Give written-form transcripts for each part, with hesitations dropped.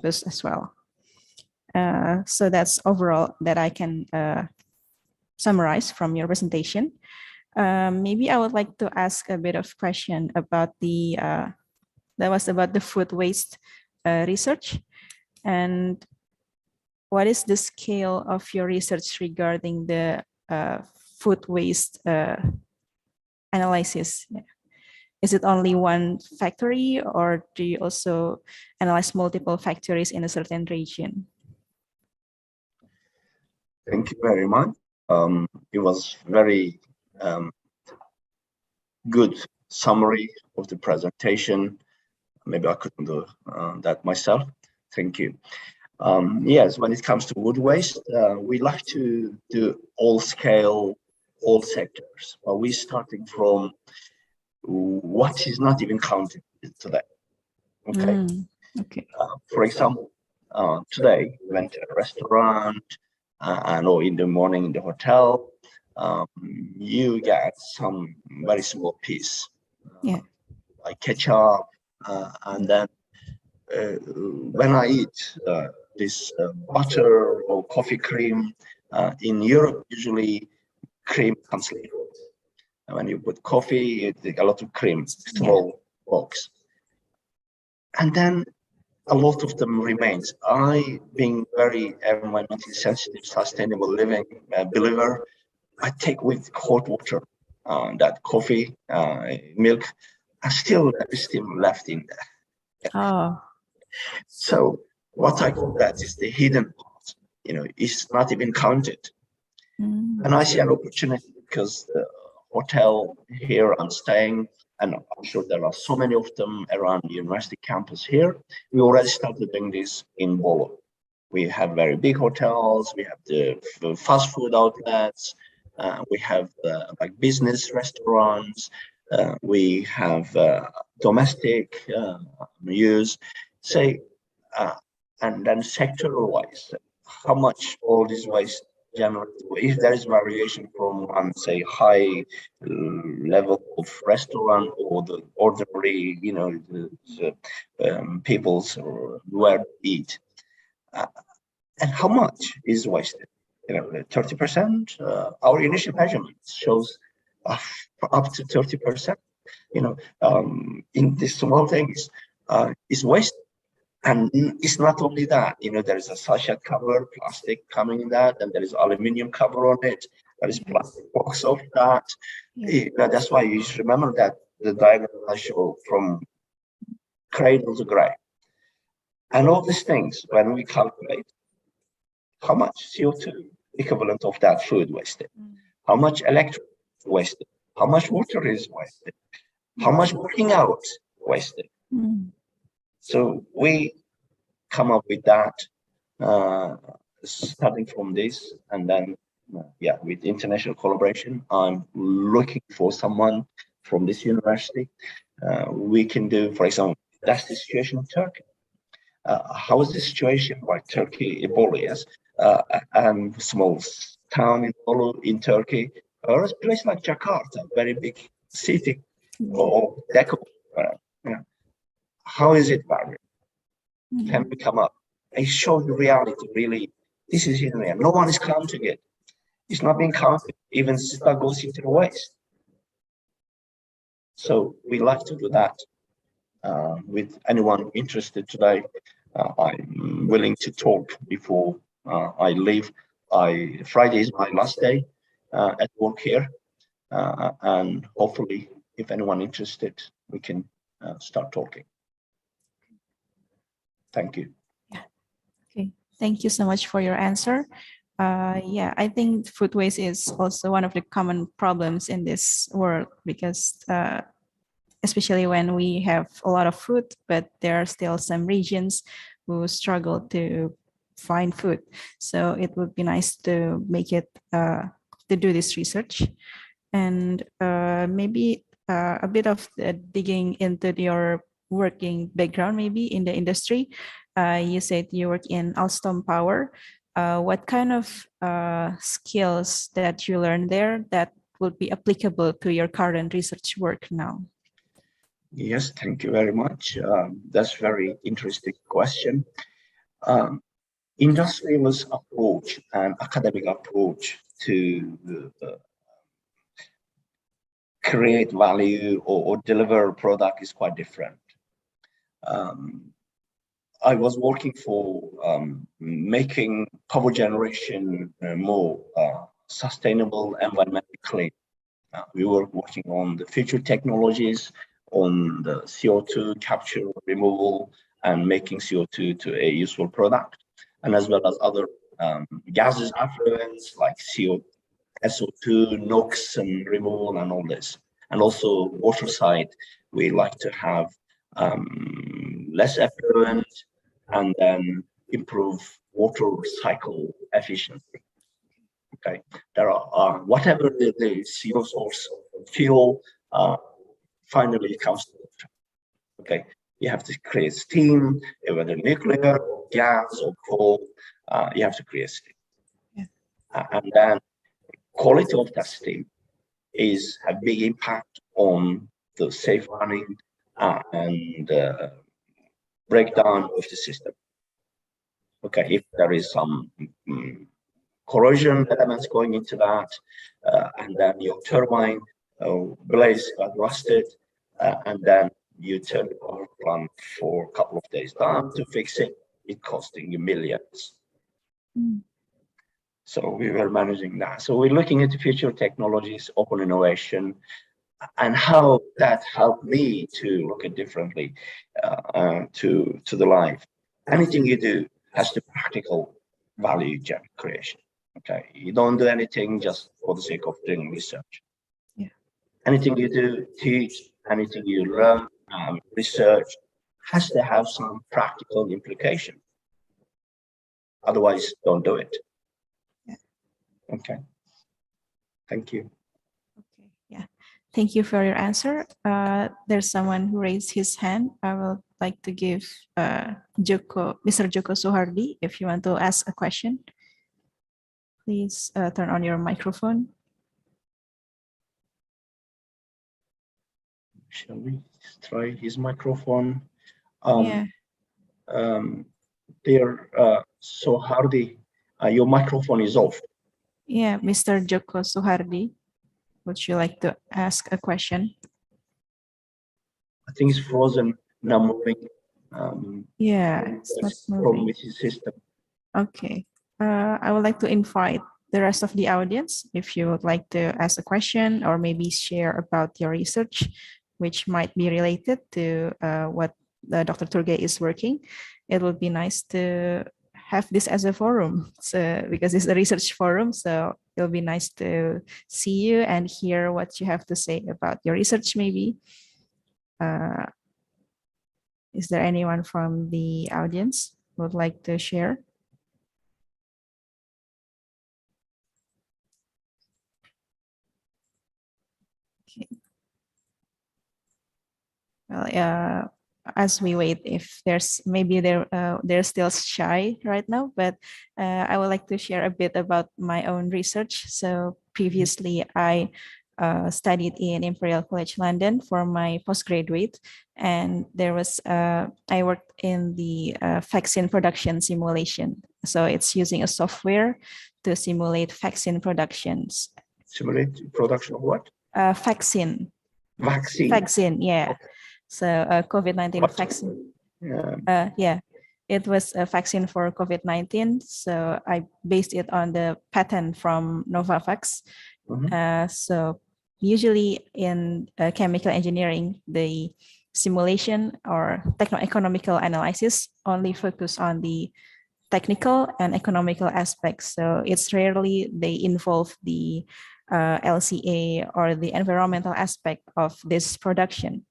as well. So that's overall that I can summarize from your presentation. Maybe I would like to ask a bit of question about that was about the food waste research. And what is the scale of your research regarding the food waste analysis? Is it only one factory, or do you also analyze multiple factories in a certain region? Thank you very much. It was very good summary of the presentation. Maybe I couldn't do that myself. Thank you. Yes, when it comes to wood waste, we like to do all scale, all sectors. But we're starting from what is not even counted today. Okay. Okay. For example, today we went to a restaurant or in the morning in the hotel, you get some very small piece, like ketchup, and then when I eat this butter or coffee cream, in Europe, usually cream comes later. And when you put coffee, you take a lot of cream, small box. And then a lot of them remains. I, being very environmentally sensitive, sustainable living believer, I take with hot water that coffee, milk, and still left in there. Oh. So what I call that is the hidden part. It's not even counted. And I see an opportunity because the hotel here I'm staying, and I'm sure there are so many of them around the university campus here. We already started doing this in Bolo. We have very big hotels, we have the fast food outlets, we have like business restaurants, we have domestic use, say, and then sector-wise, how much all these waste generate. If there is variation from one, say, high level of restaurant or the ordinary, people's where to eat, and how much is wasted? 30%. Our initial measurement shows up to 30%. In these small things, is wasted. And it's not only that, there is a sachet cover, plastic coming in that, and there is aluminum cover on it. There is plastic box of that. That's why you should remember that the diagram I show from cradle to grave. And all these things, when we calculate how much CO2 equivalent of that food wasted, how much electric wasted, how much water is wasted, how much working hours wasted. So we come up with that, starting from this, and then, with international collaboration, I'm looking for someone from this university. We can do, for example, that's the situation in Turkey. How is the situation by Turkey, Ebola, yes, and small town in Bolu in Turkey, or a place like Jakarta, very big city, or Deco. How is it varied? Can we come up and show the reality? Really, this is in there. No one is counting it. It's not being counted. Even stuff goes into the waste. So we like to do that with anyone interested today. I'm willing to talk before I leave. Friday is my last day at work here, and hopefully, if anyone interested, we can start talking. Thank you. Okay. Thank you so much for your answer. I think food waste is also one of the common problems in this world because especially when we have a lot of food, but there are still some regions who struggle to find food. So it would be nice to make it, to do this research. And maybe a bit of digging into your working background, maybe in the industry. You said you work in Alstom Power. What kind of skills that you learned there that would be applicable to your current research work now? Yes, thank you very much. That's a very interesting question. Industrialist approach and academic approach to create value or deliver a product is quite different. I was working for making power generation more sustainable, environmentally clean. We were working on the future technologies, on the CO2 capture, removal, and making CO2 to a useful product, and as well as other gases affluents like SO2, NOx, and removal, and all this. And also water side, we like to have less effluent and then improve water cycle efficiency. Okay, there are whatever the CO source of fuel finally comes to water. Okay, you have to create steam, whether nuclear, or gas, or coal. You have to create steam, and then quality of that steam is a big impact on the safe running and breakdown of the system. Okay, if there is some corrosion elements going into that, and then your turbine blades got rusted, and then you turn the power plant for a couple of days down to fix it, it costing you millions. So we were managing that. So we're looking at the future technologies, open innovation, and how that helped me to look at differently to the life. Anything you do has the practical value creation. Okay, you don't do anything just for the sake of doing research. Yeah. Anything you do, teach, anything you learn, research has to have some practical implication. Otherwise, don't do it. Yeah. Okay. Thank you. Okay. Yeah. Thank you for your answer. There's someone who raised his hand. I would like to give Mr. Joko Sohardi, if you want to ask a question. Please turn on your microphone. Shall we try his microphone? Yeah. Dear Sohardi, your microphone is off. Yeah, Mr. Joko Sohardi, would you like to ask a question? I think it's frozen, now moving. Yeah, it's not moving. Problem with his system. Okay. I would like to invite the rest of the audience, if you would like to ask a question or maybe share about your research, which might be related to what Dr. Turge is working. It would be nice to have this as a forum, so because it's a research forum, so it'll be nice to see you and hear what you have to say about your research maybe. Is there anyone from the audience who would like to share? Okay. Well, as we wait, if there's maybe they're still shy right now, but I would like to share a bit about my own research. So previously, I studied in Imperial College London for my postgraduate, and there was I worked in the vaccine production simulation. So it's using a software to simulate vaccine productions. Simulate production of what? Vaccine. Vaccine, yeah. Okay. So COVID-19 vaccine. Yeah, it was a vaccine for COVID-19. So I based it on the patent from Novavax. So usually in chemical engineering, the simulation or techno-economical analysis only focus on the technical and economical aspects. So it's rarely they involve the LCA or the environmental aspect of this production.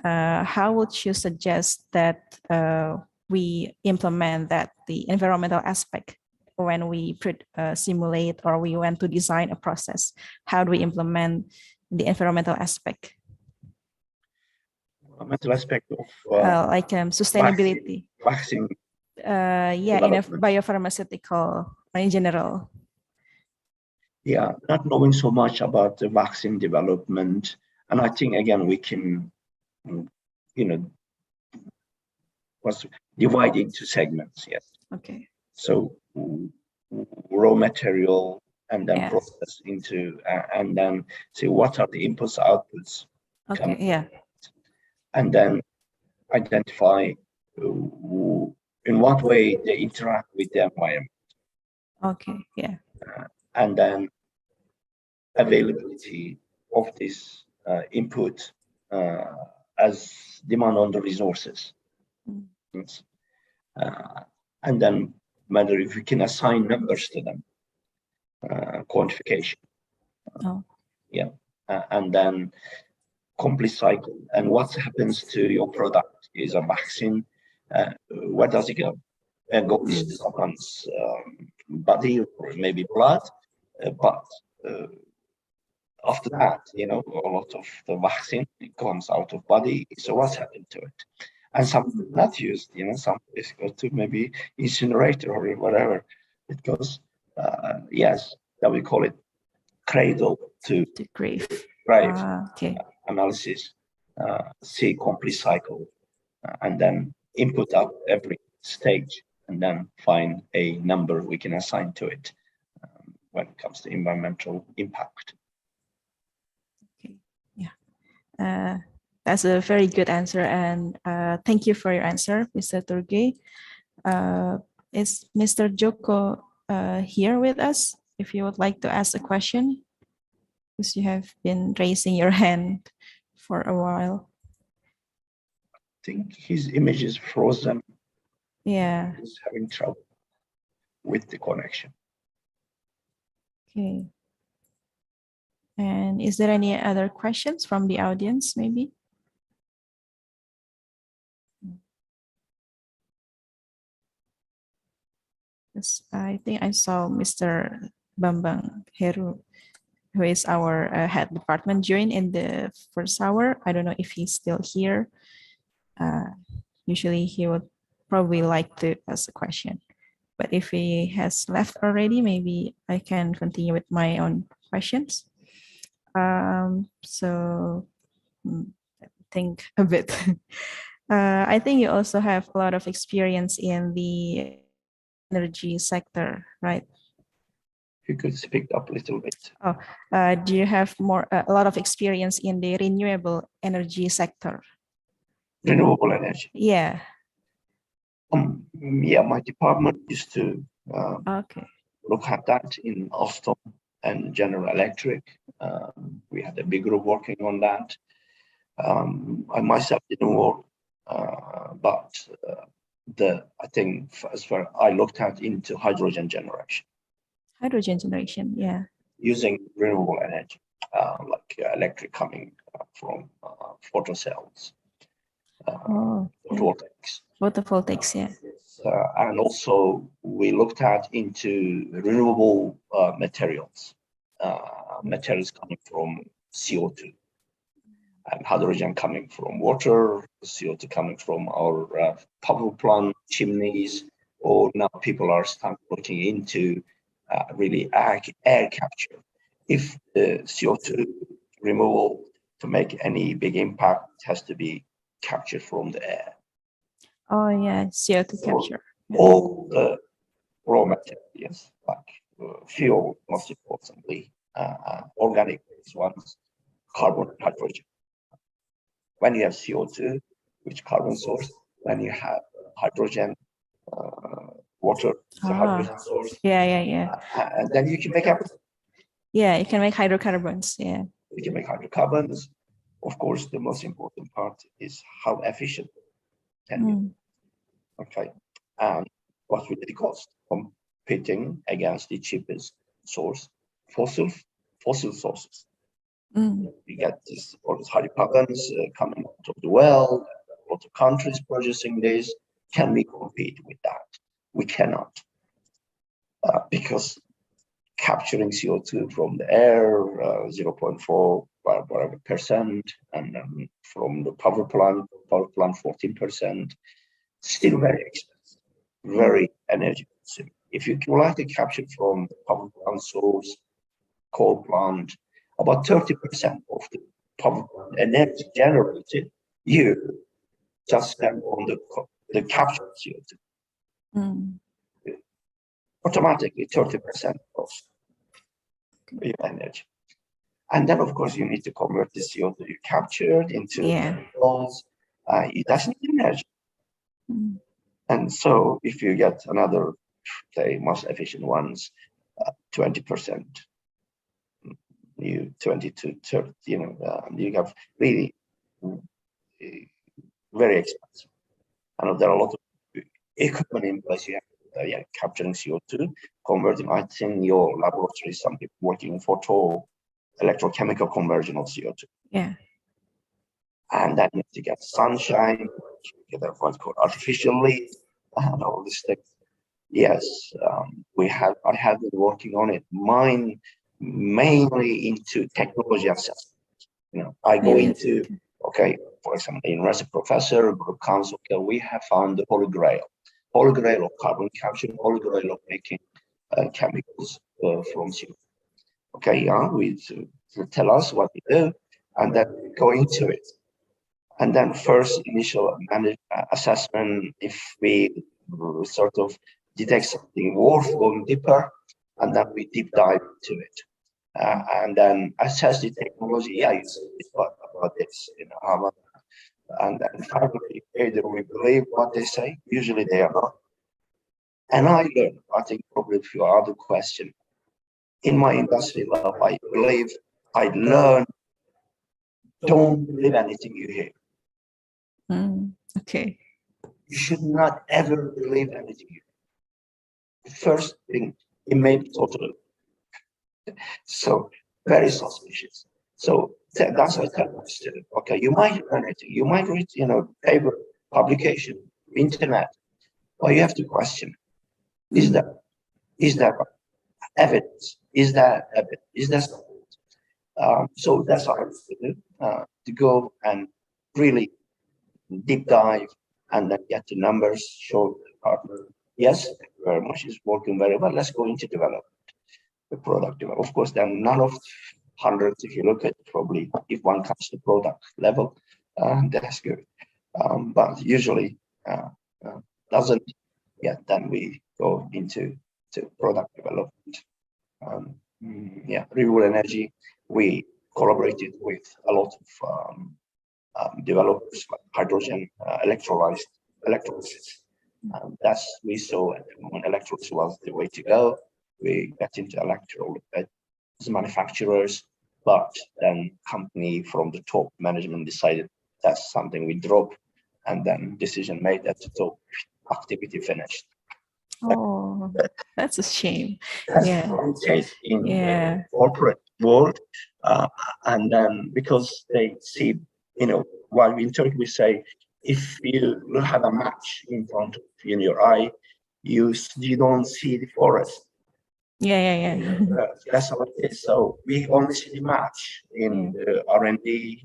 How would you suggest that we implement that, the environmental aspect, when we simulate or we want to design a process? How do we implement the environmental aspect? Environmental aspect of like sustainability. Vaccine. Yeah, in a biopharmaceutical in general. Yeah, not knowing so much about the vaccine development. And I think, again, we can, divide into segments, yes. Okay. So raw material, and then Yeah. process into, and then see what are the inputs, outputs, Okay. Yeah. and then identify in what way they interact with the environment, Okay. Yeah. and then availability of this input as demand on the resources. Mm. And then whether if we can assign numbers to them, quantification. Oh. Yeah. And then complete cycle. And what happens to your product is a vaccine. Where does it go? It goes to someone's body or maybe blood, but after that, you know, a lot of the vaccine comes out of body. So what's happened to it? And some not used, you know, some is go to maybe incinerator or whatever. It goes, yes, that we call it cradle to grave. grave Okay. analysis, see complete cycle, and then input up every stage, and then find a number we can assign to it when it comes to environmental impact. Okay. Yeah. That's a very good answer, and thank you for your answer, Mr. Turgay. Is Mr. Joko here with us? If you would like to ask a question, because you have been raising your hand for a while. I think his image is frozen. Yeah. He's having trouble with the connection. Okay. And is there any other questions from the audience, maybe? Yes, I think I saw Mr. Bambang Heru, who is our head department, join in the first hour. I don't know if he's still here. Usually he would probably like to ask a question. But if he has left already, maybe I can continue with my own questions. So think a bit. I think you also have a lot of experience in the energy sector, right? If you could speak up a little bit. Oh, do you have a lot of experience in the renewable energy sector? Renewable energy. Yeah. Yeah, my department used to Okay. look at that in Alstom and General Electric. We had a big group working on that. I myself didn't work, but I think as far I looked at into hydrogen generation. Hydrogen generation, yeah. Using renewable energy, like electric coming from photocells, photovoltaics. Photovoltaics, yeah. And also we looked at into renewable materials, materials coming from CO2, and hydrogen coming from water, CO2 coming from our power plant chimneys, or now people are starting looking into really air capture. If the CO2 removal to make any big impact, it has to be captured from the air. Oh yeah, CO2 capture. All the raw materials, like fuel, most importantly, organic ones, carbon and hydrogen. When you have CO2, which carbon source, when you have hydrogen, water, hydrogen source. Yeah. And then you can make everything. Yeah, you can make hydrocarbons. Yeah. You can make hydrocarbons. Of course, the most important part is how efficient can you. Okay. And what will it cost? Competing against the cheapest source, fossil sources. You get all these hydrocarbons coming out of the well. A lot of countries producing this. Can we compete with that? We cannot, because capturing CO2 from the air, 0.4 whatever percent, and from the power plant 14%, still very expensive, very energy consuming. If you like to capture from the power plant source, coal plant, about 30% of the power plant energy generated, you just spend on the capture CO2. automatically 30% of your energy. And then, of course, you need to convert the CO2 you captured into chemicals. It does need energy. Mm. And so if you get another, say, most efficient ones, 20%, you 20 to 30, you have really very expensive. I know there are a lot of equipment in place. You have capturing CO2, converting. I think your laboratory, some people working photo electrochemical conversion of CO2. Yeah. And then you have to get sunshine, get what's called artificial light, and all these things. Yes, I have been working on it. Mine mainly into technology assessment. I go into, okay, for example, the university professor, group council, okay, we have found the holy grail of carbon capture, holy grail of making chemicals from CO2. Okay, we tell us what we do, and then we go into it. And then first initial assessment, if we sort of detect something worth going deeper, and then we deep dive into it. And then assess the technology. Yeah, it's about this, and then finally, either we believe what they say, usually they are not. And I learn, I think probably a few other questions. In my industry life, I learn, don't believe anything you hear. Okay. You should not ever believe anything you hear. First thing, it may be totally. So very suspicious. So that's what I tell my student. Okay, you might learn it, you might read, paper, publication, internet, but you have to question. Is that evidence? Is that evidence? Is that something? So that's how I used to do, to go and really deep dive and then get the numbers, show the partner, yes, very much is working very well. Let's go into development, the product. Of course, then none of hundreds, if you look at probably, if one comes to product level, that's good. But usually doesn't yet, then we go into product development. Renewable energy, we collaborated with a lot of developers like hydrogen electrolysis. That's we saw at the moment electrolysis was the way to go. We got into electrolysis manufacturers, but then company from the top management decided that's something we drop, and then decision made at the top, activity finished. Oh, that's a shame. That's what it is in the corporate world. And then because they see, while in Turkey we say, if you have a match in front of you in your eye, you don't see the forest. Yeah. That's how it is. So we only see the match in the R&D,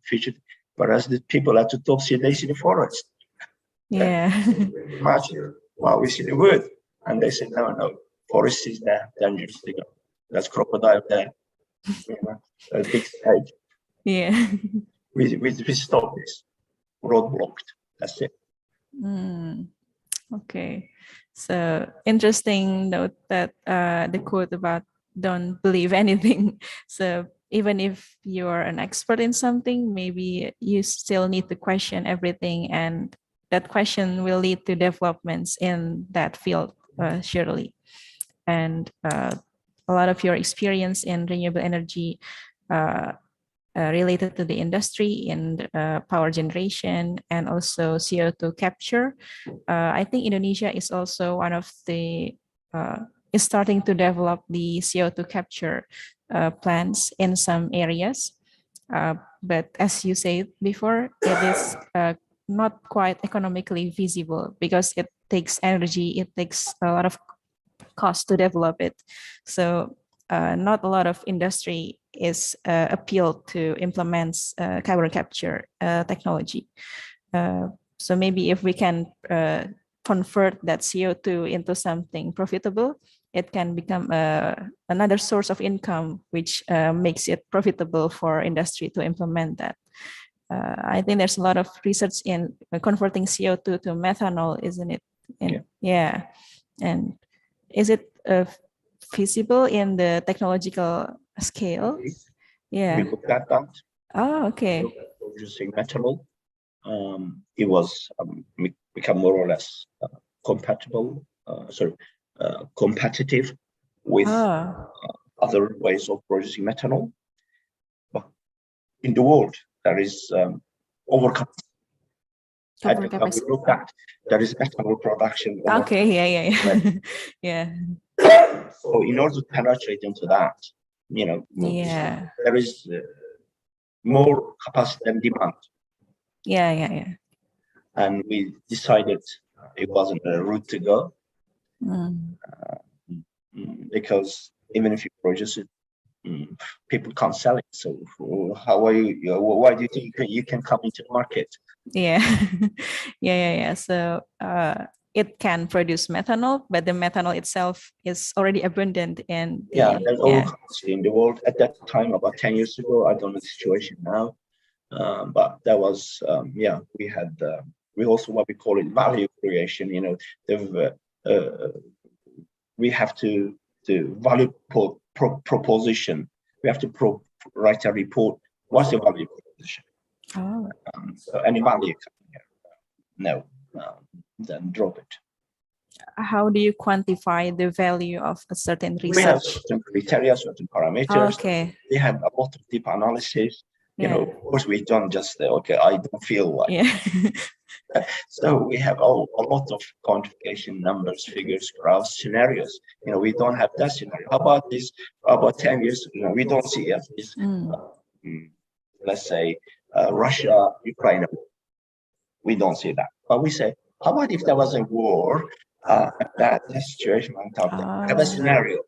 future, whereas the people at the top they see the forest. Yeah. Match here. Well, we see the wood. And they say, no, forest is there, dangerous to go. That's crocodile there. A big stage. Yeah. We stop this. Roadblocked. That's it. Okay. So interesting note that the quote about don't believe anything. So even if you're an expert in something, maybe you still need to question everything, and that question will lead to developments in that field, surely. And a lot of your experience in renewable energy related to the industry in power generation and also CO2 capture. I think Indonesia is also one of the is starting to develop the CO2 capture plants in some areas. But as you said before, it is not quite economically feasible because it takes energy, it takes a lot of cost to develop it. So not a lot of industry is appealed to implement carbon capture technology. So maybe if we can convert that CO2 into something profitable, it can become another source of income, which makes it profitable for industry to implement that. I think there's a lot of research in converting CO2 to methanol, isn't it? And Is it feasible in the technological scale? We Yeah. looked at that. Oh, okay. Producing methanol. It was become more or less compatible. Competitive with other ways of producing methanol. But in the world, there is overcapacity. I think when we look at, there is methanol production. Okay, yeah. Yeah. So in order to penetrate into that, Yeah. there is more capacity than demand. Yeah. And we decided it wasn't a route to go. Because even if you produce it, people can't sell it. So how are you? Why do you think you can come into the market? Yeah. Yeah. So it can produce methanol, but the methanol itself is already abundant in there's overcapacity in the world at that time, about 10 years ago. I don't know the situation now, but that was we had we also what we call it value creation. We have to value proposition. We have to write a report. What's the value proposition? So any value, no, then drop it. How do you quantify the value of a certain research? We have certain criteria, certain parameters. Okay. We have a lot of deep analysis. Of course, we don't just okay, I don't feel like. Yeah. So we have a lot of quantification, numbers, figures, graphs, scenarios. We don't have that scenario. How about this? About 10 years, we don't see this. Let's say Russia, Ukraine. We don't see that. But we say, how about if there was a war? That situation on top of that. Have a scenario.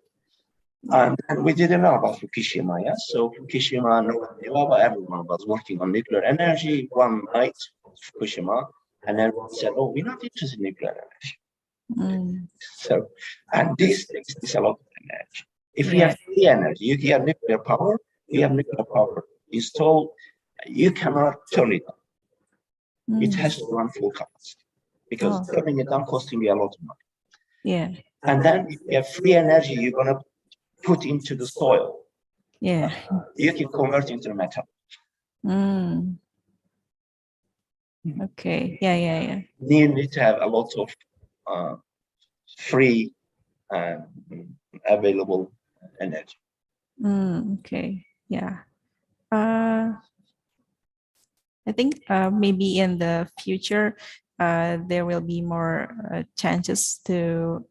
And we didn't know about Fukushima, yes? So Fukushima, no one knew about. Everyone was working on nuclear energy one night, Fukushima, and everyone said, oh, we're not interested in nuclear energy. So, and this takes a lot of energy. If we have free energy, you have nuclear power, installed, you cannot turn it on. It has to run full capacity because turning it down costing you a lot of money. Yeah. And then if you have free energy, you're going to put into the soil. Yeah. You can convert into metal. Okay. Yeah. You need to have a lot of free and available energy. Okay. Yeah. I think maybe in the future there will be more chances to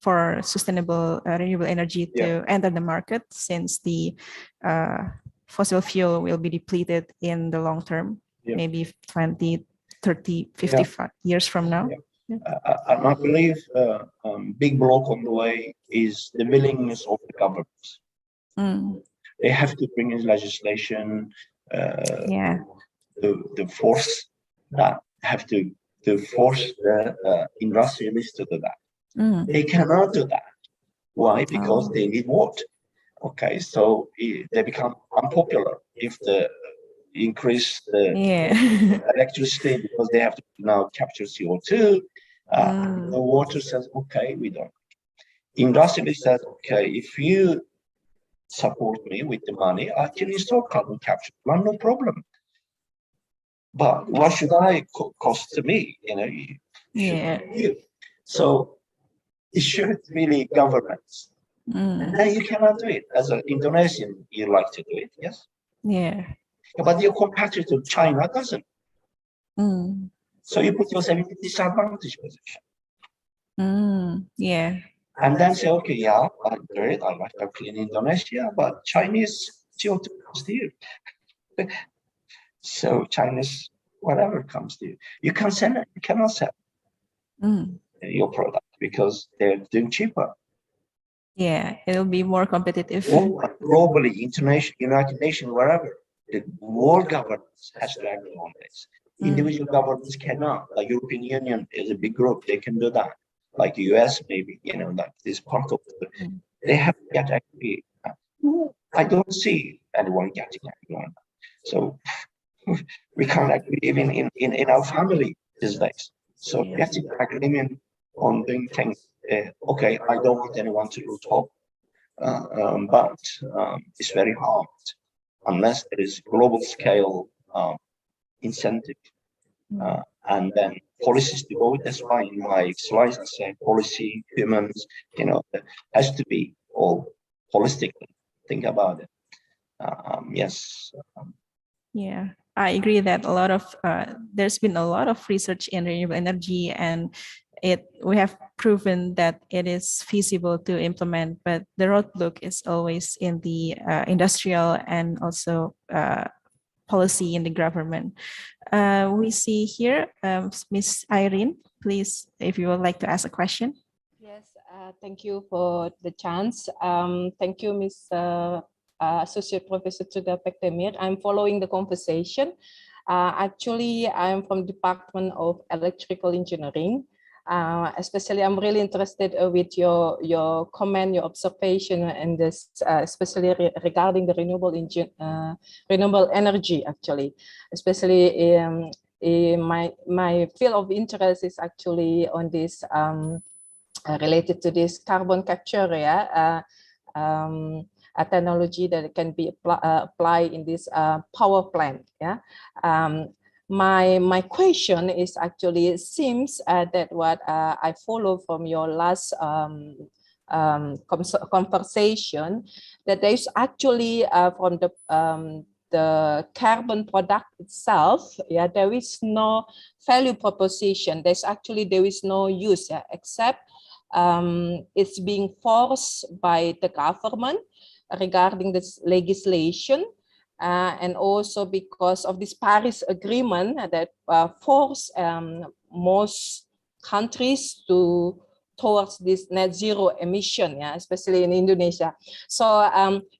for sustainable renewable energy to enter the market, since the fossil fuel will be depleted in the long term, maybe 20, 30, 55 years from now. And I believe big block on the way is the willingness of the governments. They have to bring in legislation, the force that have to force the industrialists to do that. They cannot do that. Why? Because they need what? Okay, so they become unpopular if they increase the electricity, because they have to now capture CO2. The water says, okay, we don't. Industry says, okay, if you support me with the money, I can install carbon capture plant, no problem. But what should I cost to me? So it should really governments. And then you cannot do it. As an Indonesian, you like to do it, yes? Yeah. But your competitor, China, doesn't. So you put yourself in a disadvantaged position. Yeah. And then say, okay, yeah, I'm great. I like to clean Indonesia, but Chinese CO2 comes to you. So Chinese, whatever comes to you, you can sell it. You cannot sell your product because they're doing cheaper. Yeah, it'll be more competitive. Globally, international, United Nations, wherever, the world governments has to agree on this. Individual governments cannot. The European Union is a big group; they can do that. Like the US, maybe, like this part of it. They have to get agree. I don't see anyone getting agree on that. So we can't agree even in our family these days. So getting agreement on doing things okay, I don't want anyone to lose hope, but it's very hard unless there is global scale incentive and then policies to go with. That's why in my slides I say policy, humans, has to be all holistically think about it. Yes. Yeah, I agree that there's been a lot of research in renewable energy, and we have proven that it is feasible to implement, but the roadblock is always in the industrial and also policy in the government. We see here Miss Irene, please, if you would like to ask a question. Yes, thank you for the chance. Thank you, Ms. Associate Professor Tuda Pektemir. I'm following the conversation. Actually, I'm from Department of Electrical Engineering. Especially, I'm really interested with your comment, your observation, and this, especially regarding the renewable energy. Actually, especially my field of interest is actually on this. Related to this carbon capture, a technology that can be applied in this power plant. My question is actually, it seems that what I follow from your last conversation, that there is actually from the carbon product itself, there is no value proposition. There is no use except it's being forced by the government regarding this legislation, and also because of this Paris Agreement that force most countries towards this net zero emission, especially in Indonesia. So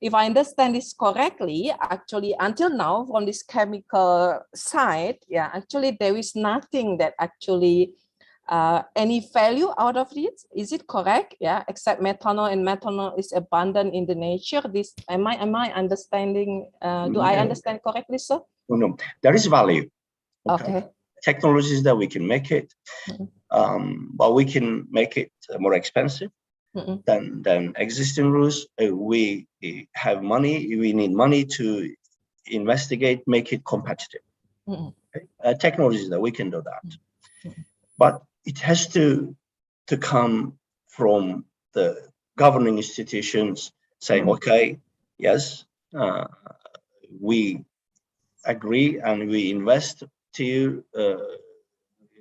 if I understand this correctly, actually until now from this chemical side, actually there is nothing that actually any value out of it. Is it correct? Except methanol, and methanol is abundant in the nature. This am I understanding? Do I understand correctly, sir? No, there is value. Okay. Technologies that we can make it, but we can make it more expensive than existing rules. We have money. We need money to investigate, make it competitive. Technologies that we can do that, but it has to come from the governing institutions saying, okay, yes, we agree and we invest to you,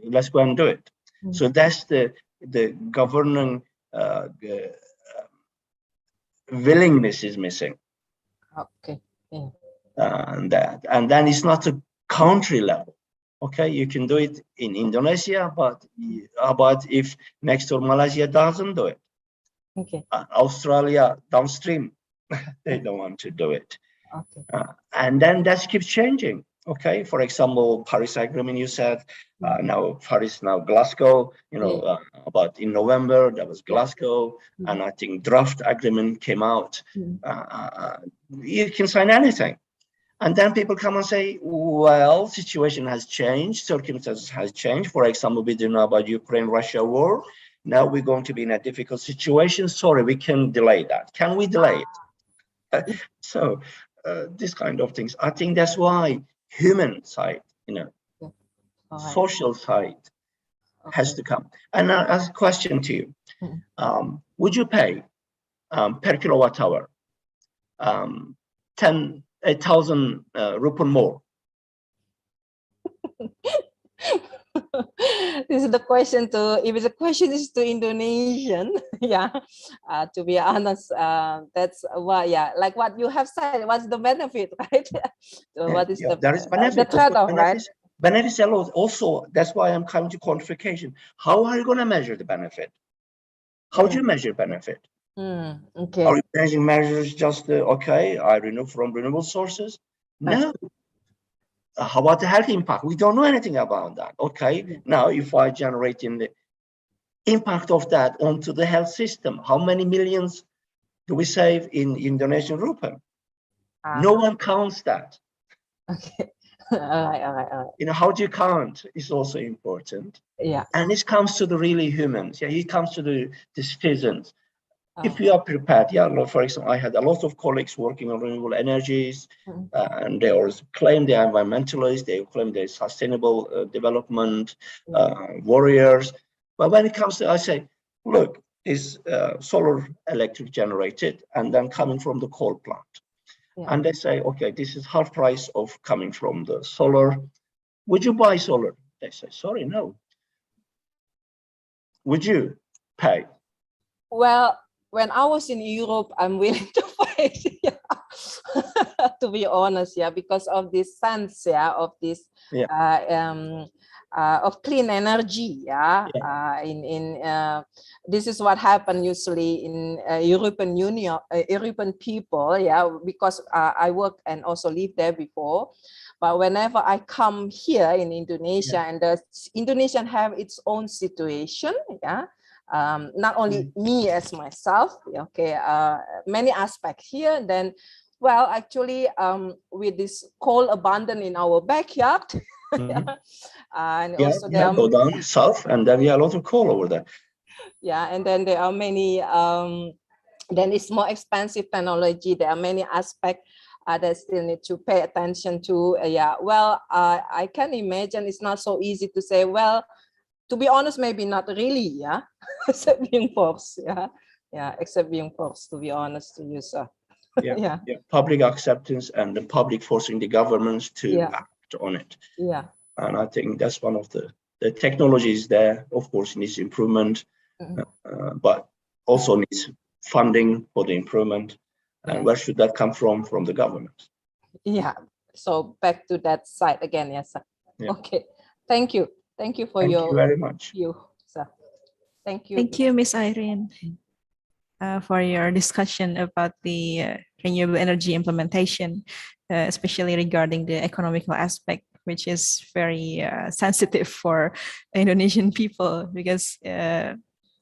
let's go and do it. So that's the governing willingness is missing. Okay. And then it's not a country level. Okay, you can do it in Indonesia, but about if next door Malaysia doesn't do it? Okay. Australia downstream, they don't want to do it. Okay. And then that keeps changing. Okay, for example, Paris Agreement, you said, now Paris, now Glasgow, about in November, that was Glasgow, and I think draft agreement came out. You can sign anything. And then people come and say, well, situation has changed, circumstances has changed. For example, we didn't know about Ukraine-Russia war. Now we're going to be in a difficult situation. Sorry, we can delay that. Can we delay it? So this kind of things. I think that's why human side, social side has to come. And now as a question to you, would you pay per kilowatt hour 8,000 rupiah more? This is the question if the question is to Indonesian, to be honest, that's why, like what you have said, what's the benefit, right? So what is there is benefit, the trade-off, right? Benefits a lot. Also, that's why I'm coming to quantification. How are you going to measure the benefit? How do you measure benefit? Okay. Are you measuring measures just, okay, I renew from renewable sources? No. How about the health impact? We don't know anything about that. Okay, now if I generate in the impact of that onto the health system, how many millions do we save in Indonesian rupiah? No one counts that. Okay. All right, all right, all right. You know, how do you count is also important. Yeah. And it comes to the really humans. Yeah, it comes to the citizens. If Oh. you are prepared, yeah, for example, I had a lot of colleagues working on renewable energies, Mm. and they always claim they are environmentalists, they claim they're sustainable development warriors. But when it comes to, I say, look, is solar electric generated and then coming from the coal plant. Yeah. And they say, okay, this is half price of coming from the solar. Would you buy solar? They say, sorry, no. Would you pay? Well, when I was in Europe, I'm willing to fight. Yeah. To be honest, yeah, because of this sense, yeah, of this, of clean energy, yeah. This is what happened usually in European Union, European people, yeah, because I work and also live there before. But whenever I come here in Indonesia, and the Indonesian have its own situation, yeah. Not only me as myself, okay, many aspects here. Then, well, actually, with this coal abundant in our backyard, and also there are, go down south, and then a lot of coal over there. Yeah, and then there are many. Then it's more expensive technology. There are many aspects that still need to pay attention to. Yeah, well, I can imagine it's not so easy to say, well, to be honest, maybe not really, yeah, except being forced, except being forced, to be honest, to use. Public acceptance and the public forcing the governments to act on it. Yeah. And I think that's one of the technologies there, of course, needs improvement, but also needs funding for the improvement. And where should that come from? From the government. Yeah. So back to that side again, yes, sir. Yeah. Okay. Thank you. Thank you for Thank you very much. Sir. Thank you. Thank you, Ms. Irene, for your discussion about the renewable energy implementation, especially regarding the economical aspect, which is very sensitive for Indonesian people, because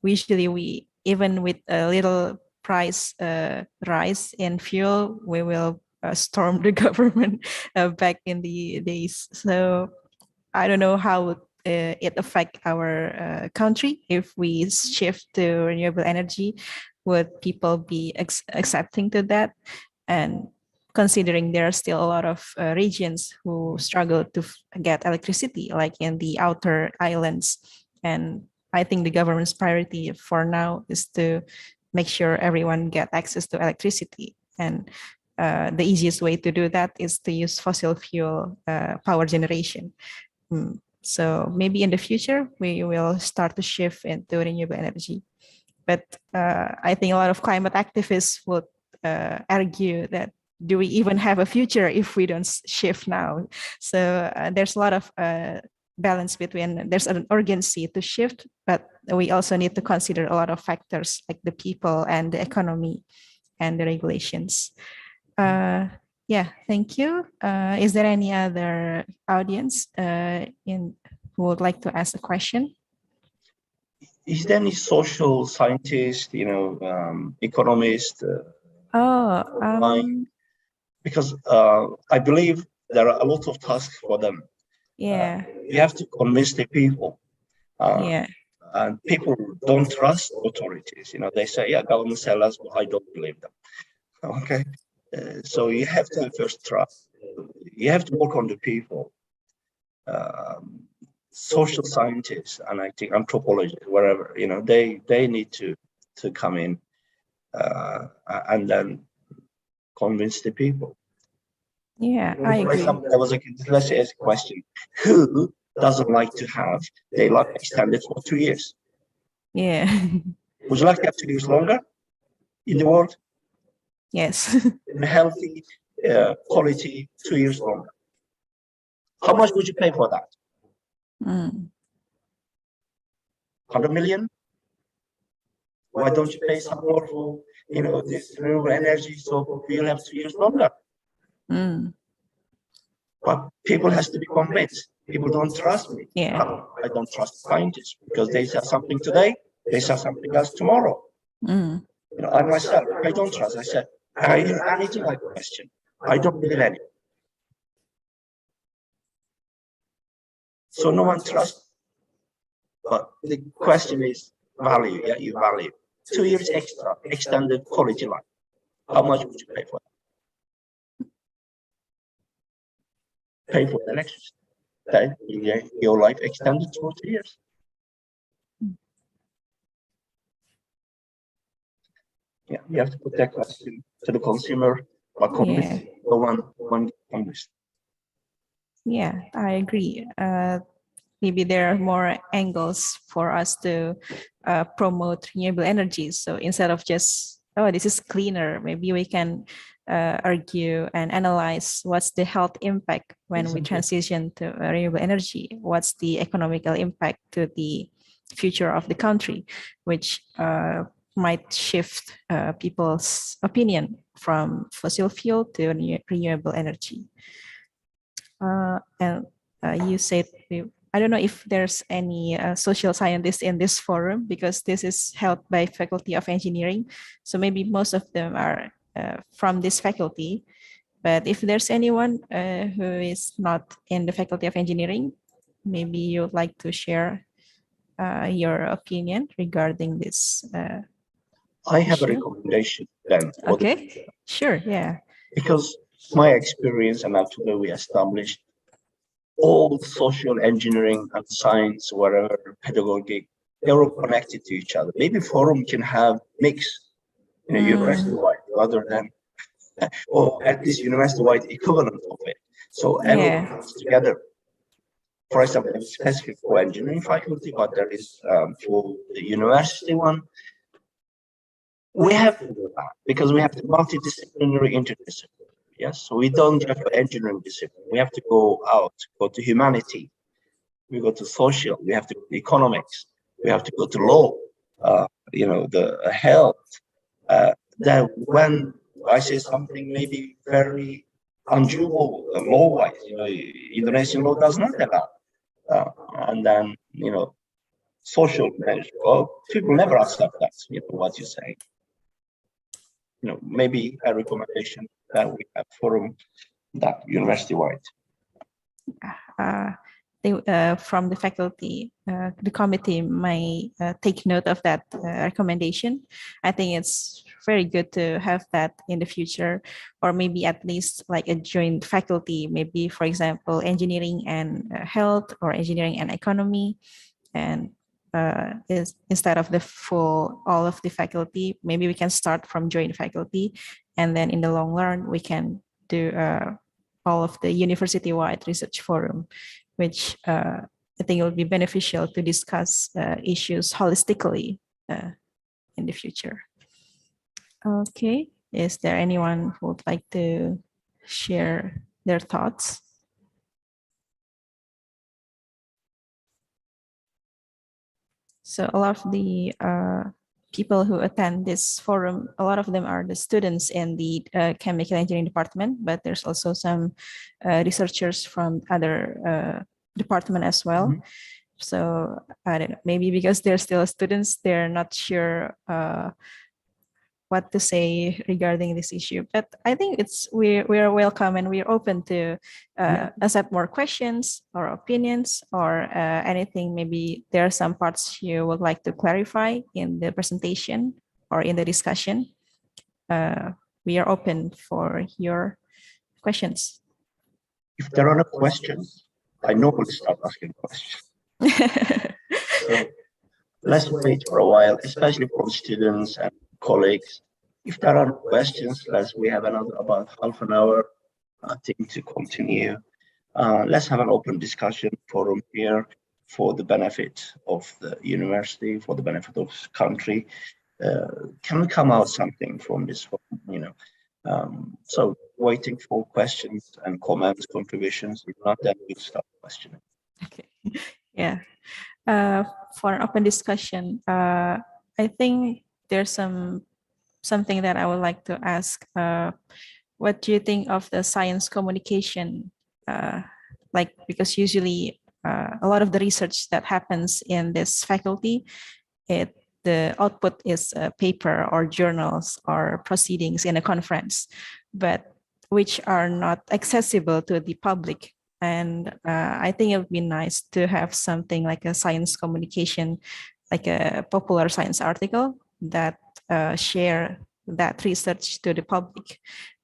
usually even with a little price rise in fuel, we will storm the government back in the days. So I don't know how it affect our country if we shift to renewable energy. Would people be accepting to that? And considering there are still a lot of regions who struggle to get electricity, like in the outer islands. And I think the government's priority for now is to make sure everyone get access to electricity. And the easiest way to do that is to use fossil fuel power generation. So maybe in the future, we will start to shift into renewable energy. But I think a lot of climate activists would argue that do we even have a future if we don't shift now? So there's a lot of balance between, there's an urgency to shift, but we also need to consider a lot of factors like the people and the economy and the regulations. Yeah, thank you. Is there any other audience who would like to ask a question? Is there any social scientist, economist? Because I believe there are a lot of tasks for them. Yeah. You have to convince the people. And people don't trust authorities. They say, yeah, government tell us, but I don't believe them. Okay. So you have to have first trust. You have to work on the people. Social scientists, and I think anthropologists, wherever, they need to come in and then convince the people. Yeah, I agree. There was let's ask a question: who doesn't like to have their life extended for 2 years? Yeah. Would you like to have 2 years longer in the world? Yes. In healthy quality, 2 years longer. How much would you pay for that? 100 million? Why don't you pay some more for, this renewable energy so we'll have 2 years longer? But people has to be convinced. People don't trust me. Yeah. I don't trust scientists because they say something today, they say something else tomorrow. I myself, I don't trust. I said, anything I question, I don't believe any. So no one trusts. But the question is value. Yeah, you value 2 years extra, extended quality life. How much would you pay for that? Pay for the electricity. That your life extended 2 or 3 years. Yeah, you have to put that question to the consumer. But no one understands. Yeah, I agree. Maybe there are more angles for us to promote renewable energies. So instead of just, oh, this is cleaner, maybe we can argue and analyze what's the health impact when we transition to renewable energy. What's the economical impact to the future of the country, which might shift people's opinion from fossil fuel to renewable energy. And you said, I don't know if there's any social scientists in this forum, because this is held by Faculty of Engineering. So maybe most of them are from this faculty. But if there's anyone who is not in the Faculty of Engineering, maybe you'd like to share your opinion regarding this. I have a recommendation then. Okay, sure, yeah. Because my experience, and today we established all social engineering and science, whatever pedagogy, they're all connected to each other. Maybe forum can have mix, university-wide, rather than, or at least university-wide equivalent of it. So everyone comes together. For example, it's specific for engineering faculty, but there is for the university one. We have to do that because we have the multidisciplinary interdisciplinary. Yes, so we don't have engineering discipline. We have to go out, go to humanity. We go to social. We have to go to economics. We have to go to law. The health. That when I say something maybe very unusual law-wise, Indonesian law does not allow. And then social measure. Well, people never accept that. What you say. Maybe a recommendation that we have forum that university-wide. From the faculty, the committee may take note of that recommendation. I think it's very good to have that in the future, or maybe at least like a joint faculty, maybe, for example, engineering and health, or engineering and economy, and is instead of the full all of the faculty, maybe we can start from joint faculty, and then in the long run we can do all of the university-wide research forum, which I think it will be beneficial to discuss issues holistically in the future. Okay, is there anyone who would like to share their thoughts? So a lot of the people who attend this forum, a lot of them are the students in the chemical engineering department, but there's also some researchers from other department as well. Mm-hmm. So I don't know, maybe because they're still students, they're not sure what to say regarding this issue. But I think we're welcome, and we're open to accept more questions or opinions, or anything. Maybe there are some parts you would like to clarify in the presentation or in the discussion. We are open for your questions. If there are no questions, I normally start asking questions. So let's wait for a while, especially for students and colleagues. If there are questions, we have another about half an hour, I think, to continue. Let's have an open discussion forum here for the benefit of the university, for the benefit of the country. Can we come out something from this forum, so waiting for questions and comments, contributions. If not, then we'll start questioning. Okay, yeah. For an open discussion, I think there's something that I would like to ask. What do you think of the science communication? Because usually a lot of the research that happens in this faculty, the output is a paper or journals or proceedings in a conference, but which are not accessible to the public And I think it would be nice to have something like a science communication, like a popular science article that share that research to the public.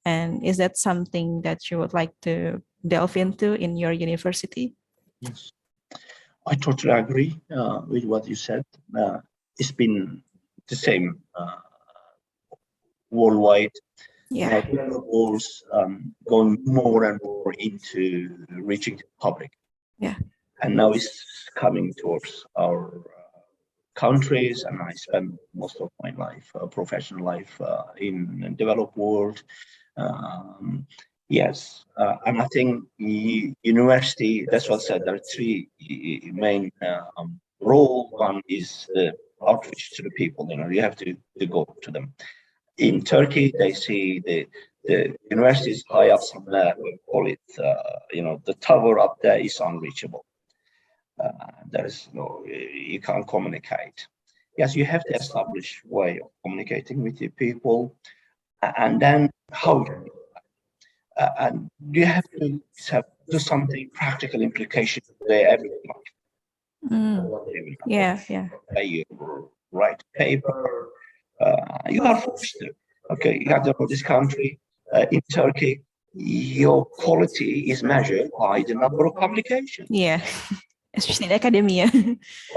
And is that something that you would like to delve into in your university? Yes, I totally agree with what you said. It's been the same worldwide. Yeah. Developers going more and more into reaching the public. Yeah. And now it's coming towards our countries, and I spend most of my life, professional life, in the developed world. Yes, and I think the university, that's what I said, there are three main role. One is the outreach to the people, you have to go to them. In Turkey, they see the university is high up somewhere, we call it, the tower up there is unreachable. There is no, you can't communicate. Yes, you have to establish way of communicating with the people, and then how and you have to do something practical implication to their everyday life. Yeah, yeah. You write paper, you are forced to. Okay, you have to know this country, in Turkey, your quality is measured by the number of publications. Yeah, especially in academia.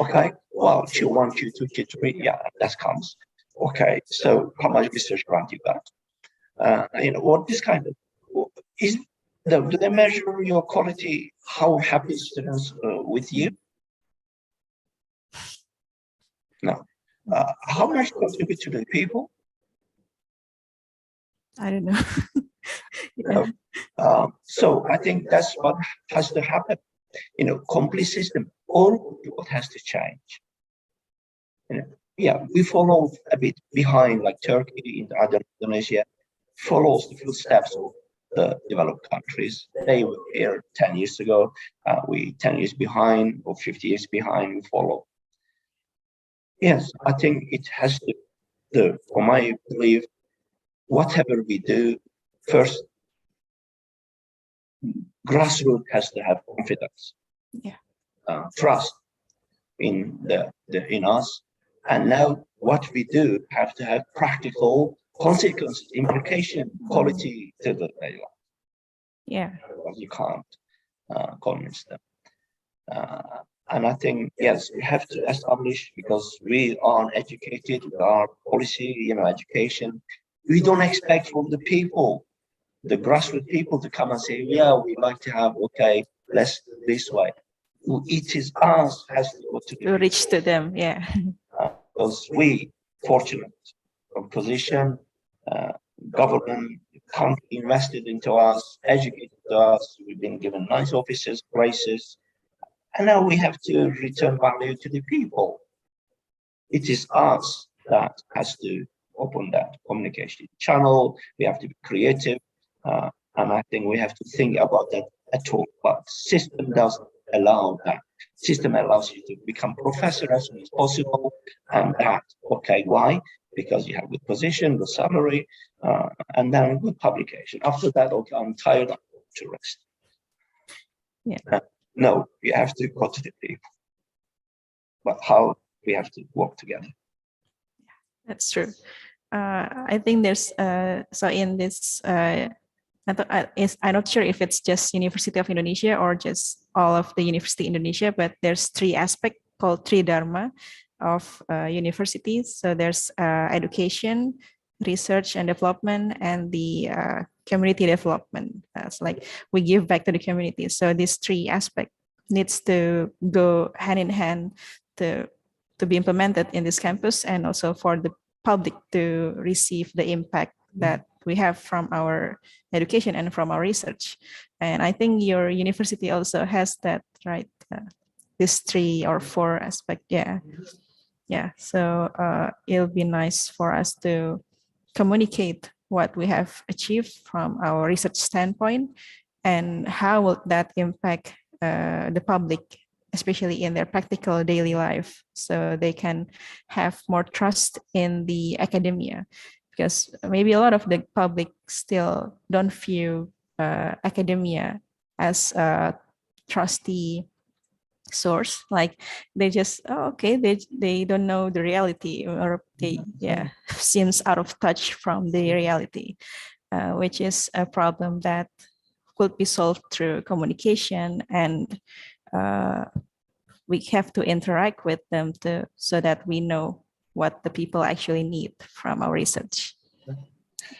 Okay, well, Q1, Q2, Q3, yeah, that comes. Okay, so how much research grant you got? What this kind of is. Do they measure your quality? How happy students with you? No. How much contribute to the people? I don't know. No. So I think that's what has to happen. Complete system. All what has to change. Yeah, we follow a bit behind, like Turkey, Indonesia follows the footsteps of the developed countries. They were here 10 years ago. We 10 years behind or 50 years behind, we follow. Yes, I think it has to, for my belief, whatever we do, first, grassroots has to have confidence, trust in in us. And now what we do have to have practical consequences, implication, quality to the daily life. Yeah. You can't convince them. And I think, yes, we have to establish, because we are educated, we are policy, education. We don't expect from the people, the grassroots people, to come and say, yeah, we like to have, okay, let's do this way. It is us has to go to reach to them, yeah. Because we, fortunate position, government, country invested into us, educated us, we've been given nice offices, places, and now we have to return value to the people. It is us that has to open that communication channel. We have to be creative, and I think we have to think about that at all. But system doesn't allow that. System allows you to become professor as soon as possible, and that, okay, why? Because you have good position, good salary, and then good publication. After that, okay, I'm tired, I'm going to rest. Yeah. No, we have to go to the people. But how? We have to work together. That's true. I think there's so in this I'm not sure if it's just University of Indonesia or just all of the University in Indonesia, but there's three aspects called Tri Dharma of universities. So there's education, research and development, and the community development. It's like we give back to the community. So these three aspects needs to go hand in hand to be implemented in this campus, and also for the public to receive the impact that we have from our education and from our research. And I think your university also has that, right? This 3 or 4 aspect. Yeah. So it'll be nice for us to communicate what we have achieved from our research standpoint, and how will that impact the public, especially in their practical daily life, so they can have more trust in the academia. Because maybe a lot of the public still don't view academia as trusty source. Like they just, oh, okay, they don't know the reality, or they seems out of touch from the reality, which is a problem that could be solved through communication, and we have to interact with them so that we know what the people actually need from our research.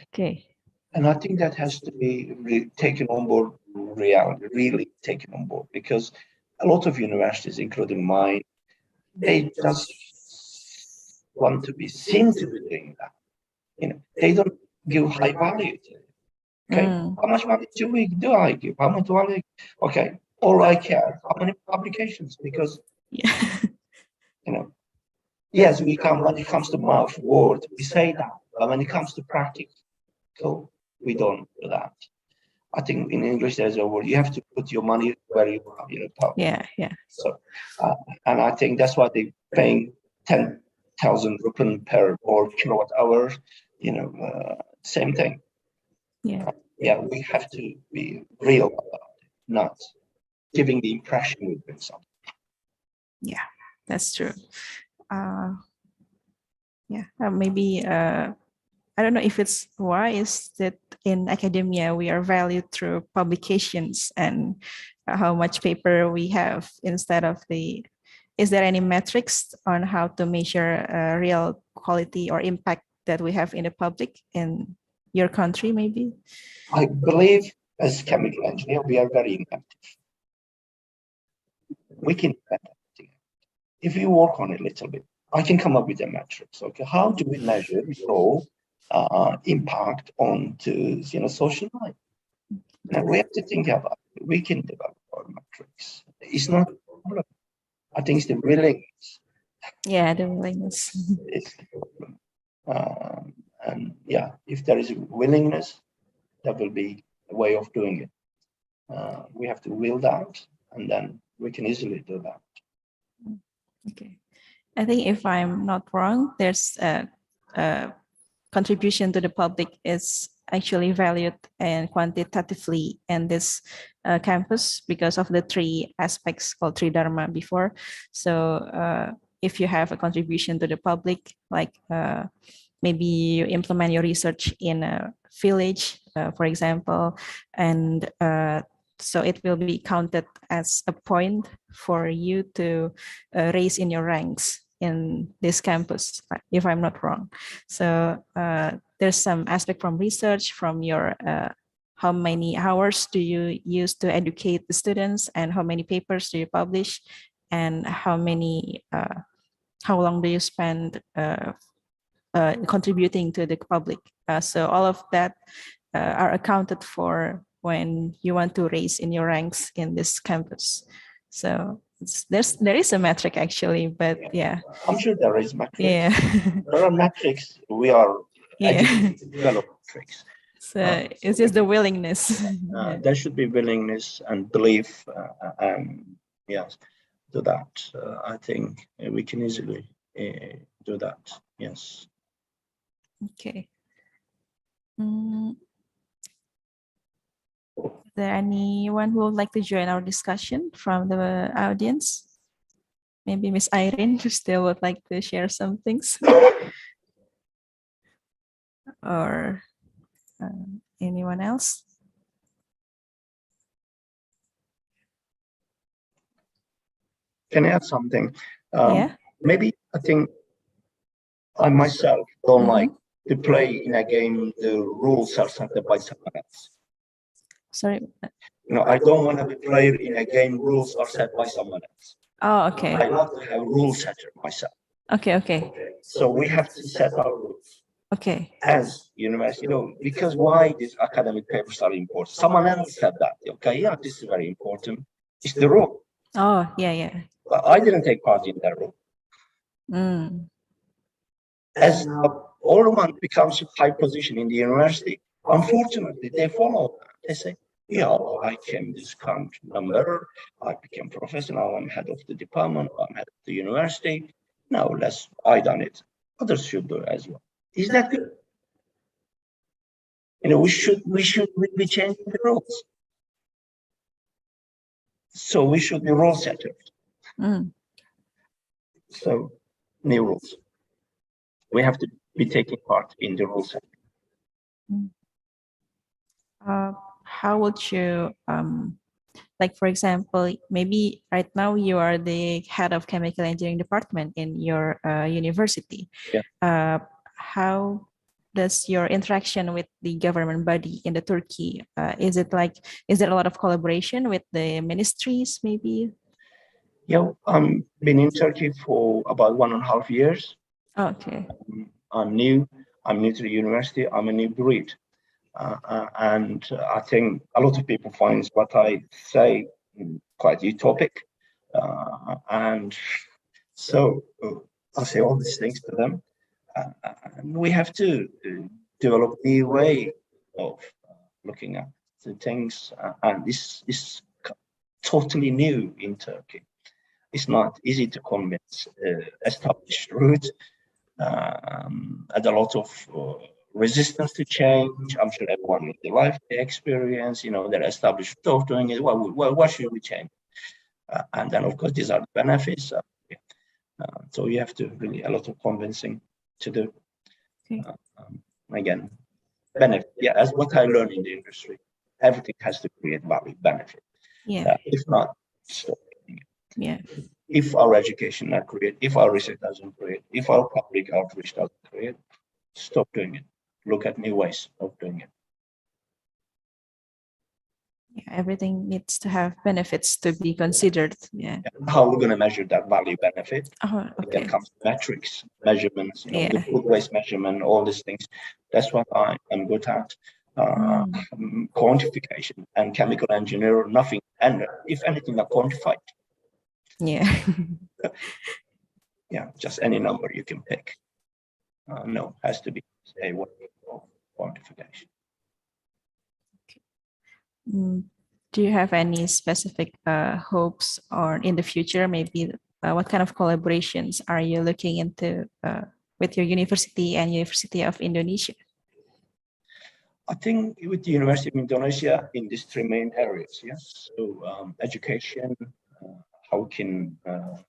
Okay. And I think that has to be taken on board, really taken on board, because a lot of universities, including mine, they just want to be seen to be doing that. They don't give high value to it. Okay, how much money do I give? How much do I give? Okay, all I care, how many publications? Because yes, we come when it comes to mouth word, we say that, but when it comes to practical, we don't do that. I think in English there's a word, you have to put your money where you are. Yeah. So, and I think that's why they're paying 10,000 rupees per or kilowatt hour. Same thing. Yeah, we have to be real about it, not giving the impression we're doing something. Yeah, that's true. Maybe I don't know if it's wise that in academia we are valued through publications and how much paper we have instead of is there any metrics on how to measure real quality or impact that we have in the public in your country, maybe? I believe as chemical engineer, we are very inventive. We can invent everything. If we work on it a little bit, I can come up with the metrics. Okay, how do we measure your impact onto social life? Now we have to think about it. We can develop our metrics. It's not a problem. I think it's the willingness. Yeah, the willingness. It's the problem. And yeah, if there is a willingness, that will be a way of doing it. We have to will that, and then we can easily do that. Okay. I think if I'm not wrong, there's a contribution to the public is actually valued and quantitatively in this campus because of the three aspects called three dharma before. So if you have a contribution to the public, like maybe you implement your research in a village, for example, and so it will be counted as a point for you to raise in your ranks in this campus, if I'm not wrong. So there's some aspect from research, from your how many hours do you use to educate the students, and how many papers do you publish, and how long do you spend contributing to the public. So all of that are accounted for when you want to raise in your ranks in this campus. So there is a metric actually, but yeah. I'm sure there is metrics. Yeah. There are metrics. We are educated to develop metrics. So it's just the willingness. There should be willingness and belief, yes, do that. I think we can easily do that. Yes. Okay. Is there anyone who would like to join our discussion from the audience? Maybe Miss Irene still would like to share some things. Or anyone else? Can I add something? Yeah. Maybe I think I myself don't like to play in a game the rules are set by someone else. Sorry. I don't want to be player in a game rules are set by someone else. Oh, okay. I want to have rule setter myself. Okay. So we have to set our rules. Okay. As university, because why these academic papers are important. Someone else said that. Okay, yeah, this is very important. It's the rule. Oh, yeah. But I didn't take part in that rule. As everyone becomes a high position in the university, unfortunately, they follow. They say, yeah, I came this country number, I became professor, now I'm head of the department, I'm head of the university. Now I done it. Others should do it as well. Is that good? We should be changing the rules. So we should be rule centered. Mm. So new rules. We have to be taking part in the rule setting. How would you, like, for example, maybe right now you are the head of chemical engineering department in your university. Yeah. How does your interaction with the government body in the Turkey? Is there a lot of collaboration with the ministries, maybe? Yeah, been in Turkey for about 1.5 years. Okay. I'm new to the university. I'm a new breed. And I think a lot of people find what I say quite utopic. And so I say all these things to them. And we have to develop new way of looking at the things. And this is totally new in Turkey. It's not easy to convince established route. And a lot of resistance to change. I'm sure everyone in the life experience, they're established of doing it. Why should we change? And then, of course, these are the benefits. So you have to really a lot of convincing to do. Okay. Again, benefit. Yeah, as what I learned in the industry, everything has to create value, benefit. Yeah. If not, stop. Yeah. If our education not create, if our research doesn't create, if our public outreach doesn't create, stop doing it. Look at new ways of doing it. Yeah, everything needs to have benefits to be considered. Yeah. How are we going to measure that value benefit? Oh, okay. Again, comes metrics, measurements, Yeah. the food waste measurement, all these things. That's what I am good at. Quantification and chemical engineer, nothing. And if anything, are quantified. Yeah. Yeah, just any number you can pick. No, has to be a way of quantification. Do you have any specific hopes or in the future, maybe what kind of collaborations are you looking into with your university and University of Indonesia? I think with the University of Indonesia in these three main areas, yes. So education, how we can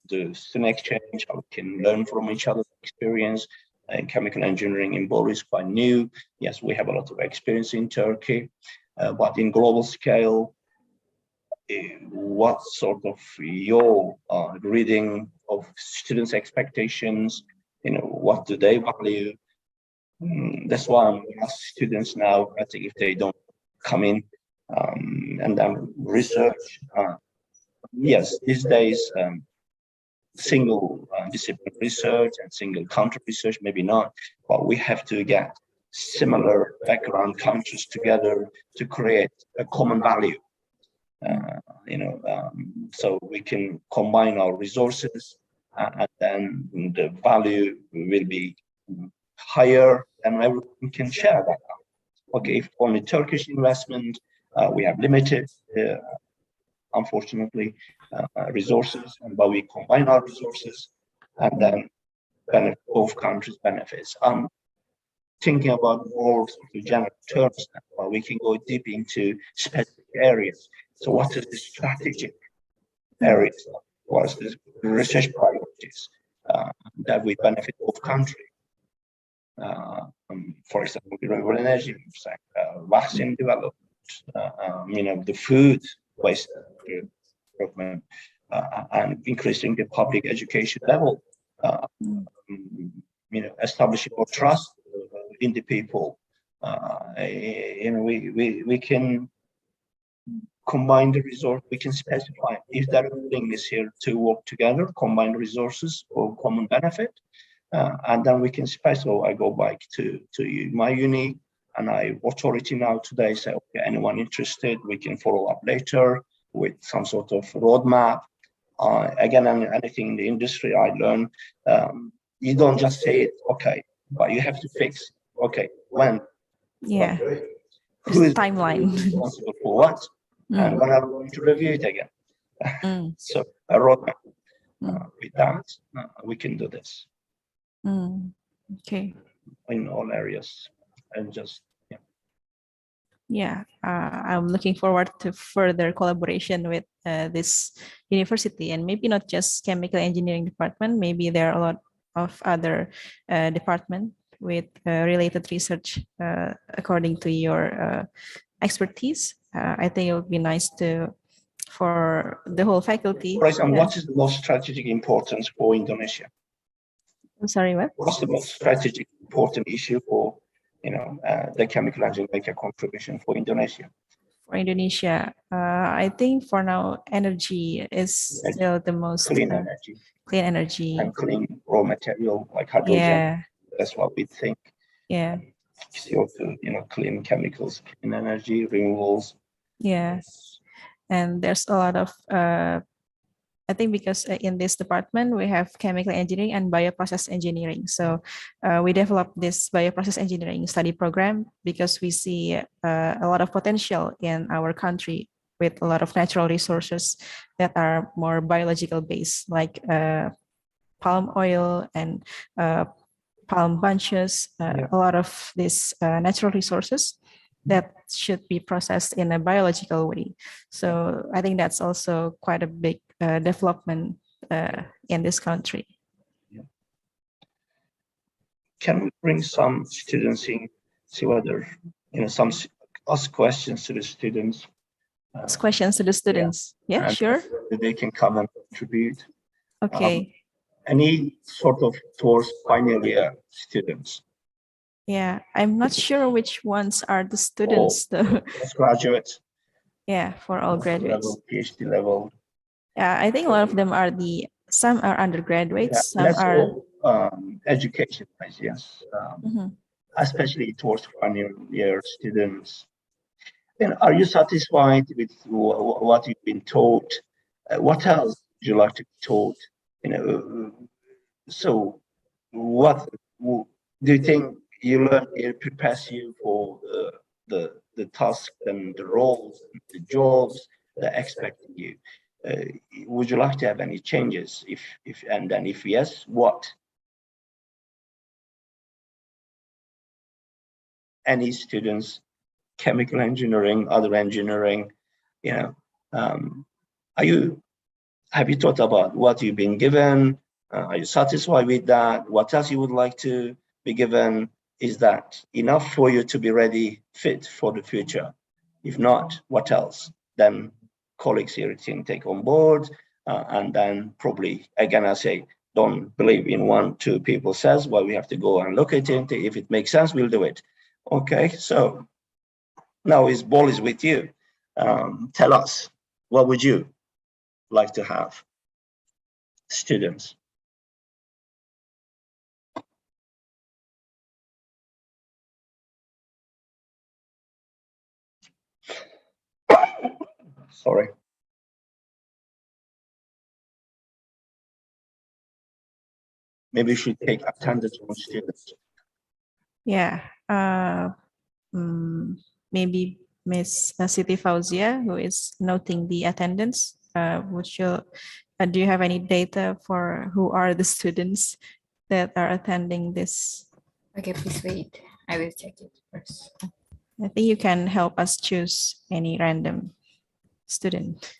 do student exchange, how we can learn from each other's experience. And chemical engineering in Bolu is quite new. Yes, we have a lot of experience in Turkey, but in global scale, what sort of your reading of students' expectations, what do they value? That's why I'm asking students now, I think if they don't come in and then research, yes, these days, single discipline research and single country research, maybe not, but we have to get similar background countries together to create a common value. So we can combine our resources and then the value will be higher and everyone can share that. Okay, if only Turkish investment, we have limited, unfortunately, resources, but we combine our resources and then benefit both countries benefits. I'm thinking about more general terms now, but we can go deep into specific areas. So what is the strategic areas? What's the research priorities that we benefit both countries? For example, renewable energy, vaccine development, the food waste development, and increasing the public education level, establishing more trust in the people. We can combine the resource. We can specify if there is willingness here to work together, combine resources for common benefit. And then we can specify. So I go back to my uni and I authority now today say, okay, anyone interested, we can follow up later with some sort of roadmap. Again, anything in the industry I learned, you don't just say it, okay, but you have to fix, okay, when? Yeah. Who is timeline responsible for what? And when are we going to review it again? So a roadmap. With that, we can do this. Okay. In all areas, and just Yeah, I'm looking forward to further collaboration with this university, and maybe not just chemical engineering department. Maybe there are a lot of other department with related research according to your expertise. I think it would be nice to for the whole faculty. For example, what is the most strategic importance for Indonesia? I'm sorry, what? What's the most strategic important issue for, the chemical engineering make a contribution for Indonesia? For Indonesia, I think for now, energy is still the most Clean energy clean energy. and clean raw material like hydrogen. Yeah, That's what we think. yeah, CO2, clean chemicals, clean energy, renewables. yeah. And there's a lot of, I think because in this department, we have chemical engineering and bioprocess engineering. So we developed this bioprocess engineering study program because we see a lot of potential in our country with a lot of natural resources that are more biological based, like palm oil and palm bunches, Yeah. a lot of these natural resources that should be processed in a biological way. So I think that's also quite a big development in this country. Can we bring some students in, see whether, ask questions to the students? Ask questions to the students. Yeah, and sure. they can come and contribute. Okay. Any sort of towards final year students? Yeah, I'm not sure which ones are the students though. As graduates? Yeah, for all graduates. Level, PhD level. Yeah, I think a lot of them are some are undergraduates, some That's are all education, yes. Especially towards final year students. And are you satisfied with what you've been taught? What else would you like to be taught? So what do you think you learn? It prepares you for the task and the roles, and the jobs that expecting you. Would you like to have any changes? If yes, what? Any students, chemical engineering, other engineering, have you thought about what you've been given? Are you satisfied with that? What else you would like to be given? Is that enough for you to be ready, fit for the future? If not, what else? Then colleagues here can take on board, and then probably, again, I say, don't believe in 1-2 people says, well, we have to go and look at it. If it makes sense, we'll do it. Okay, so now his ball is with you. Tell us, what would you like to have students? Sorry. Maybe you should take attendance on students. Yeah. Maybe Miss Siti Fauzia, who is noting the attendance. Do you have any data for who are the students that are attending this? Okay, please wait. I will check it first. I think you can help us choose any random student.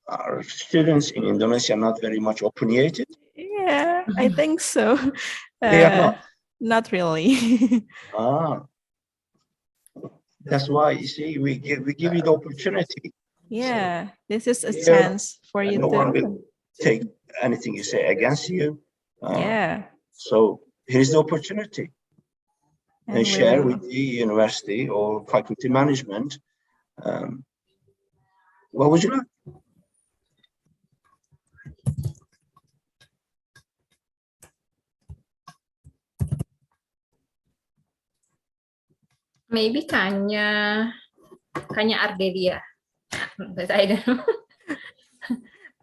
Are students in Indonesia not very much opinionated? Yeah, I think so. They are not. Not really. That's why, you see, we give you the opportunity. Yeah, this is a chance for you no to. one will take anything you say against you. Yeah. So here's the opportunity. And share with the university or faculty management. What would you like? Maybe Kanya Ardelia, but I don't know.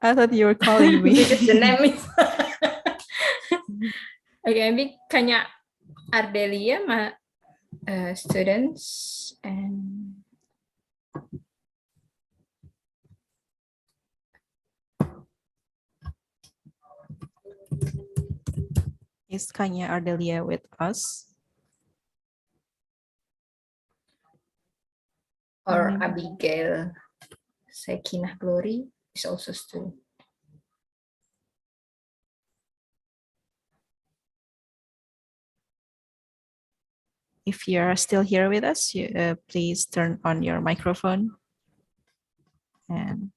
I thought you were calling me. Because the name is okay. Maybe Kanya Ardelia, my students, and Is Kanya Ardelia with us? Or Maybe. Abigail Sekinah Glory is also student. If you're still here with us, please turn on your microphone. And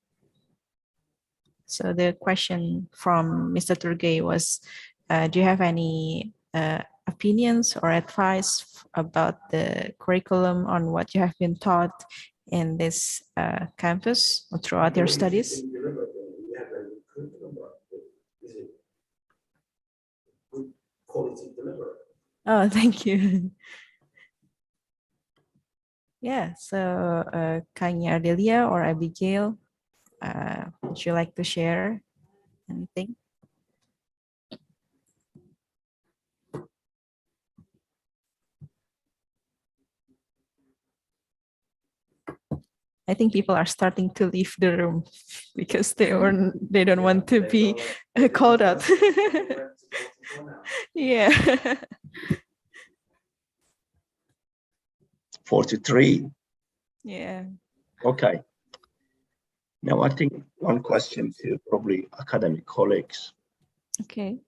so the question from Mr. Turgay was, do you have any opinions or advice about the curriculum on what you have been taught in this campus or throughout your studies? Oh, thank you. Yeah, so Kanya Ardelia or Abigail, would you like to share anything? I think people are starting to leave the room because they don't want to be called out. Yeah. 43. Yeah. Okay. Now, I think one question to probably academic colleagues. Okay.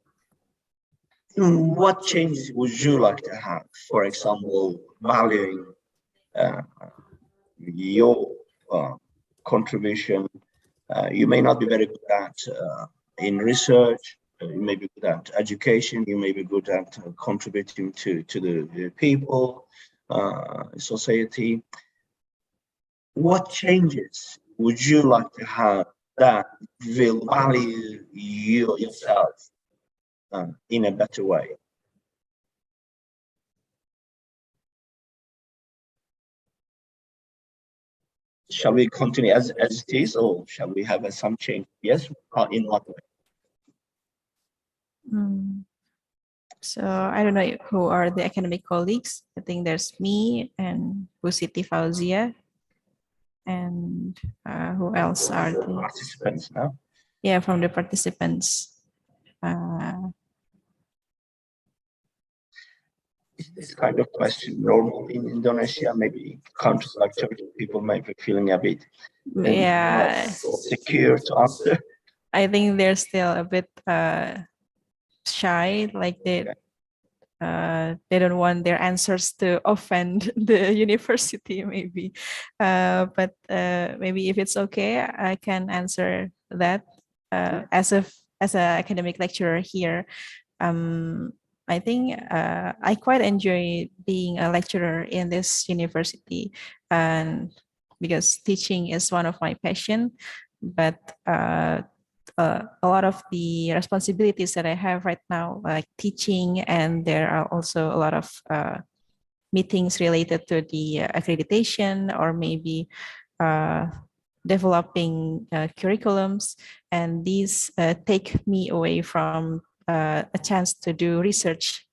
What changes would you like to have? For example, valuing your contribution. You may not be very good at in research. You may be good at education. You may be good at contributing to the people, society. What changes would you like to have that will value yourself in a better way? Shall we continue as it is, or shall we have some change? Yes, in what way? So I don't know who are the academic colleagues. I think there's me and Bu Siti Fauzia. And who else are the Participants now? Yeah, from the participants. Is this kind of question normal in Indonesia? Maybe countries like Turkey, people might be feeling a bit Yeah, secure to answer. I think they're still a bit shy, like they don't want their answers to offend the university, maybe. But maybe if it's okay, I can answer that as an academic lecturer here. I think I quite enjoy being a lecturer in this university, and because teaching is one of my passion, but a lot of the responsibilities that I have right now, like teaching, and there are also a lot of meetings related to the accreditation or maybe developing curriculums, and these take me away from a chance to do research.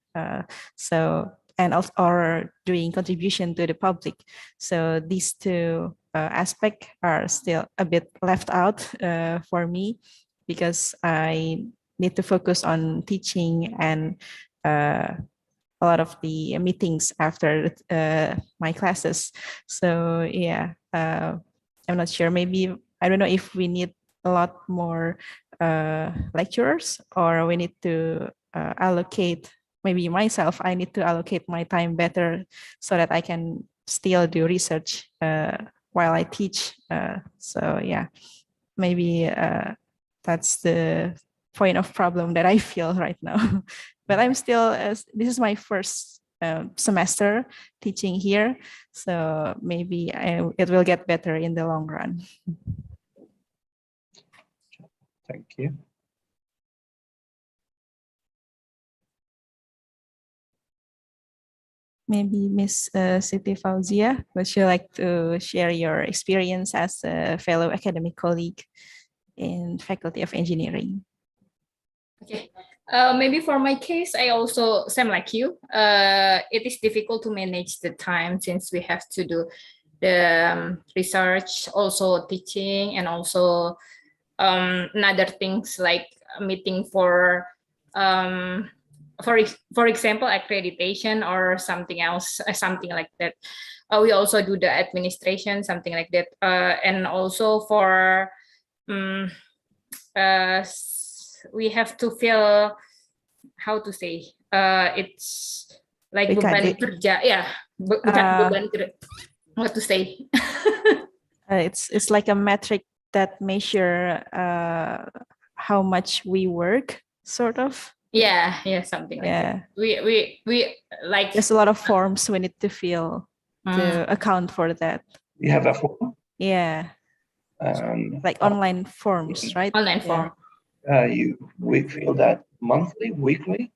And or doing contribution to the public. So these two aspects are still a bit left out for me because I need to focus on teaching and a lot of the meetings after my classes. So yeah, I'm not sure. Maybe I don't know if we need a lot more lecturers or we need to allocate. Maybe myself, I need to allocate my time better so that I can still do research while I teach. So yeah, maybe that's the point of problem that I feel right now. But I'm still, this is my first semester teaching here. So maybe it will get better in the long run. Thank you. Maybe Miss Siti Fauzia, would you like to share your experience as a fellow academic colleague in Faculty of Engineering? Okay. Maybe for my case, I also, same like you, it is difficult to manage the time since we have to do the research, also teaching, and also other things like a meeting for for example, accreditation or something else, something like that. We also do the administration, something like that, and also for we have to feel, how to say, it's like beban kerja, yeah, bukan beban kerja, what to say. It's like a metric that measure how much we work, sort of. Yeah, something like that. We like, there's a lot of forms we need to fill to account for that. You have a form? Yeah. Like online forms, right? Online form. We fill that monthly, weekly?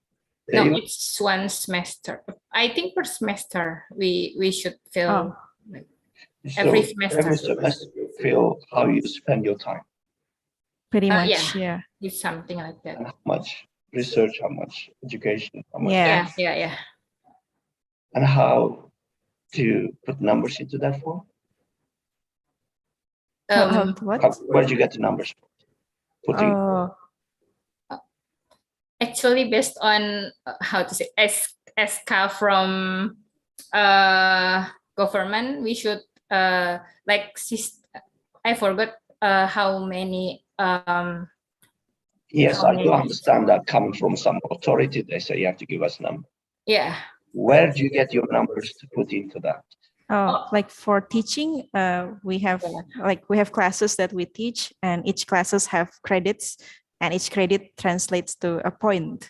No, it's one semester. I think per semester we should fill like every semester. Every semester you feel how you spend your time. Pretty much, yeah. It's something like that. And how much research, how much education, how much Yeah. And how to put numbers into that form? What? Where did you get the numbers? Actually, based on how to say, SK from government, we should like, I forgot how many. Yes, I do understand that coming from some authority, they say you have to give us number. Yeah. Where do you get your numbers to put into that? Like for teaching, we have classes that we teach, and each classes have credits, and each credit translates to a point.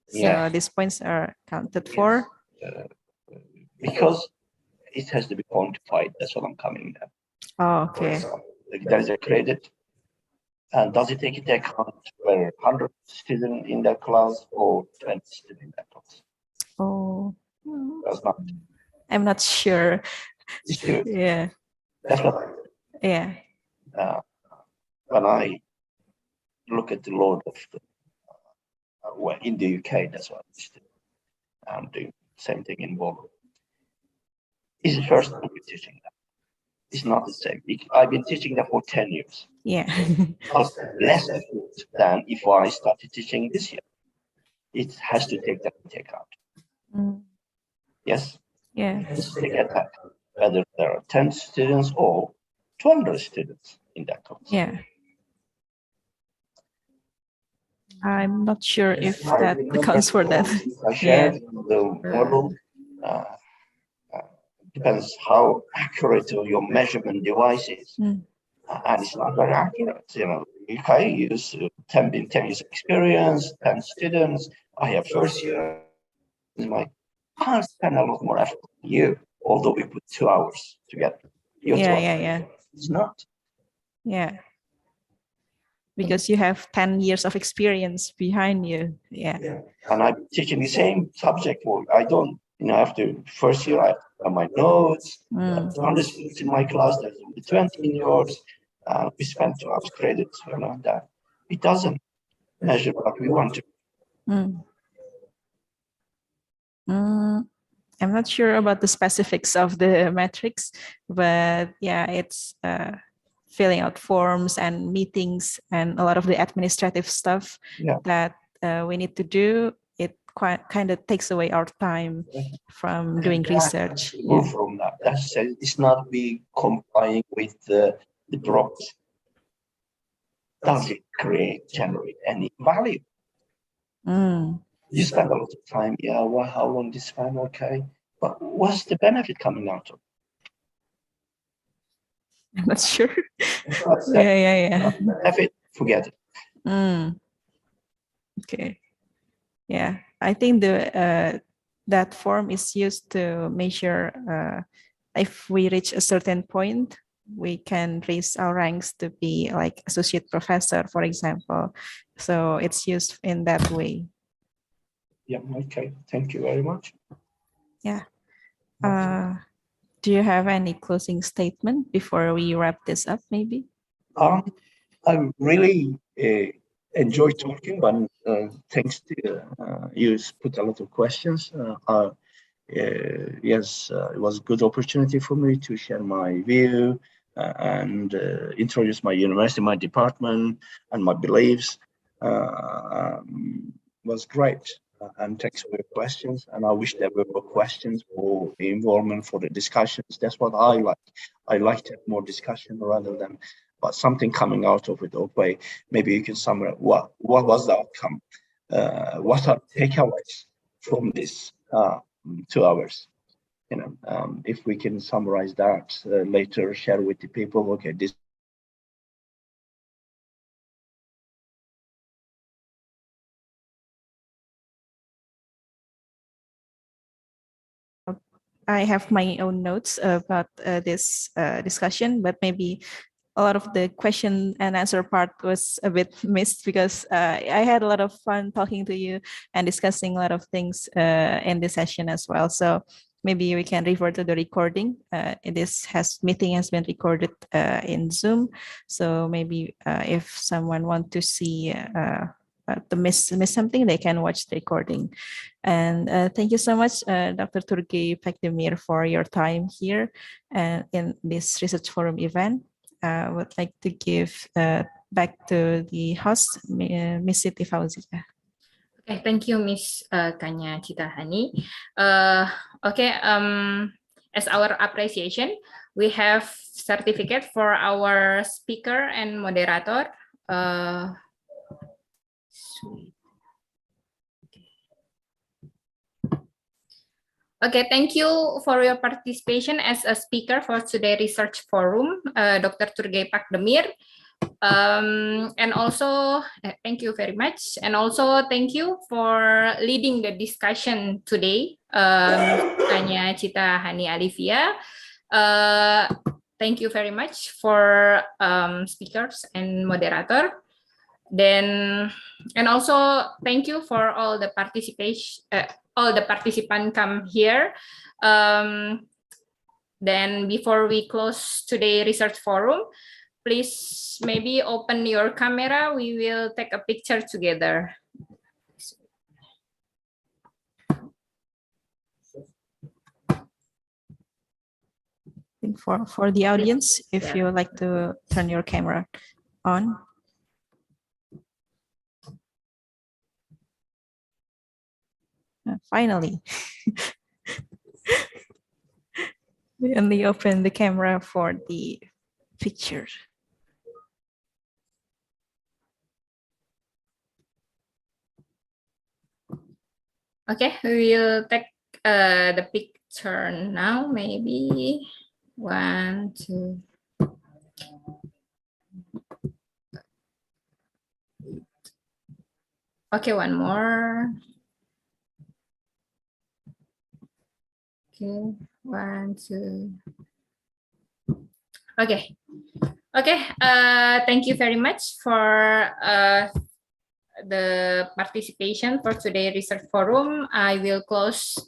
So these points are counted for. Because it has to be quantified. That's what I'm coming at. Okay. There is a credit. And does it take into account whether 100 students in that class or 20 students in that class? Does not. I'm not sure. Yeah. That's what when I look at the law of well, in the UK, that's what I'm doing. Same thing in Volvo. It's the first time we're teaching that. It's not the same. I've been teaching that for 10 years. Yeah. Less effort than if I started teaching this year. It has to take that into account. Yes? Yeah. Just take that, whether there are 10 students or 200 students in that class. Yeah. I'm not sure if that accounts for that. I shared the model. Depends how accurate your measurement device is. And it's not very accurate. UK use 10 years experience, 10 students. I have first year. I spend a lot more effort than you, although we put 2 hours together. Yeah. It's not. Yeah. Because you have 10 years of experience behind you. Yeah. And I'm teaching the same subject. I don't, after first year, I have my notes, 200 students in my class, there's only 20 in yours. We spent 2 hours credits, that. It doesn't measure what we want to. I'm not sure about the specifics of the metrics, but yeah, it's filling out forms and meetings and a lot of the administrative stuff that we need to do. It kind of takes away our time from doing research. From that, it's not be complying with the drops. Does it generate any value? You spend a lot of time, how long this time, okay. But what's the benefit coming out of it? I'm not sure. Yeah. Benefit, forget it. Okay. Yeah, I think that form is used to measure if we reach a certain point, we can raise our ranks to be like associate professor, for example. So it's used in that way. Yeah, okay. Thank you very much. Yeah. Do you have any closing statement before we wrap this up, maybe? I really enjoy talking, but thanks to you put a lot of questions. Yes, it was a good opportunity for me to share my view and introduce my university, my department, and my beliefs. Was great. and thanks for your questions. And I wish there were more questions, more involvement for the discussions. That's what I like. I like to have more discussion rather than but something coming out of it. Okay, maybe you can summarize what was the outcome, what are takeaways from this 2 hours. You know, if we can summarize that later, share with the people. Okay, this. I have my own notes about this discussion, but maybe a lot of the question and answer part was a bit missed because I had a lot of fun talking to you and discussing a lot of things in this session as well. So maybe we can refer to the recording. This meeting has been recorded in Zoom. So maybe if someone want to see to miss something, they can watch the recording. And thank you so much, Dr. Turgay Pekdemir, for your time here in this Research Forum event. I would like to give back to the host, Ms. Siti Fauzia. Okay, thank you, Miss Kanya Citahani. Okay, as our appreciation, we have certificate for our speaker and moderator. Okay, thank you for your participation as a speaker for today's research forum, Dr. Turgay Pekdemir. And also, thank you very much. And also, thank you for leading the discussion today, Kanya Citahani Alivia. Thank you very much for speakers and moderator. Then, and also thank you for all the participants come here. Then before we close today's research forum, please maybe open your camera. We will take a picture together. For the audience, if you would like to turn your camera on. Finally, we only open the camera for the picture. Okay, we will take the picture now, maybe 1, 2. Okay, one more. Okay, 1, 2. Okay. Okay, thank you very much for the participation for today's research forum. I will close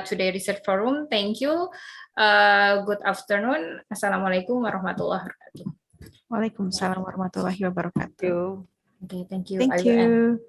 today's research forum. Thank you. Good afternoon. Assalamualaikum warahmatullahi wabarakatuh. Waalaikumsalam warahmatullahi wabarakatuh. Okay, thank you. Thank you.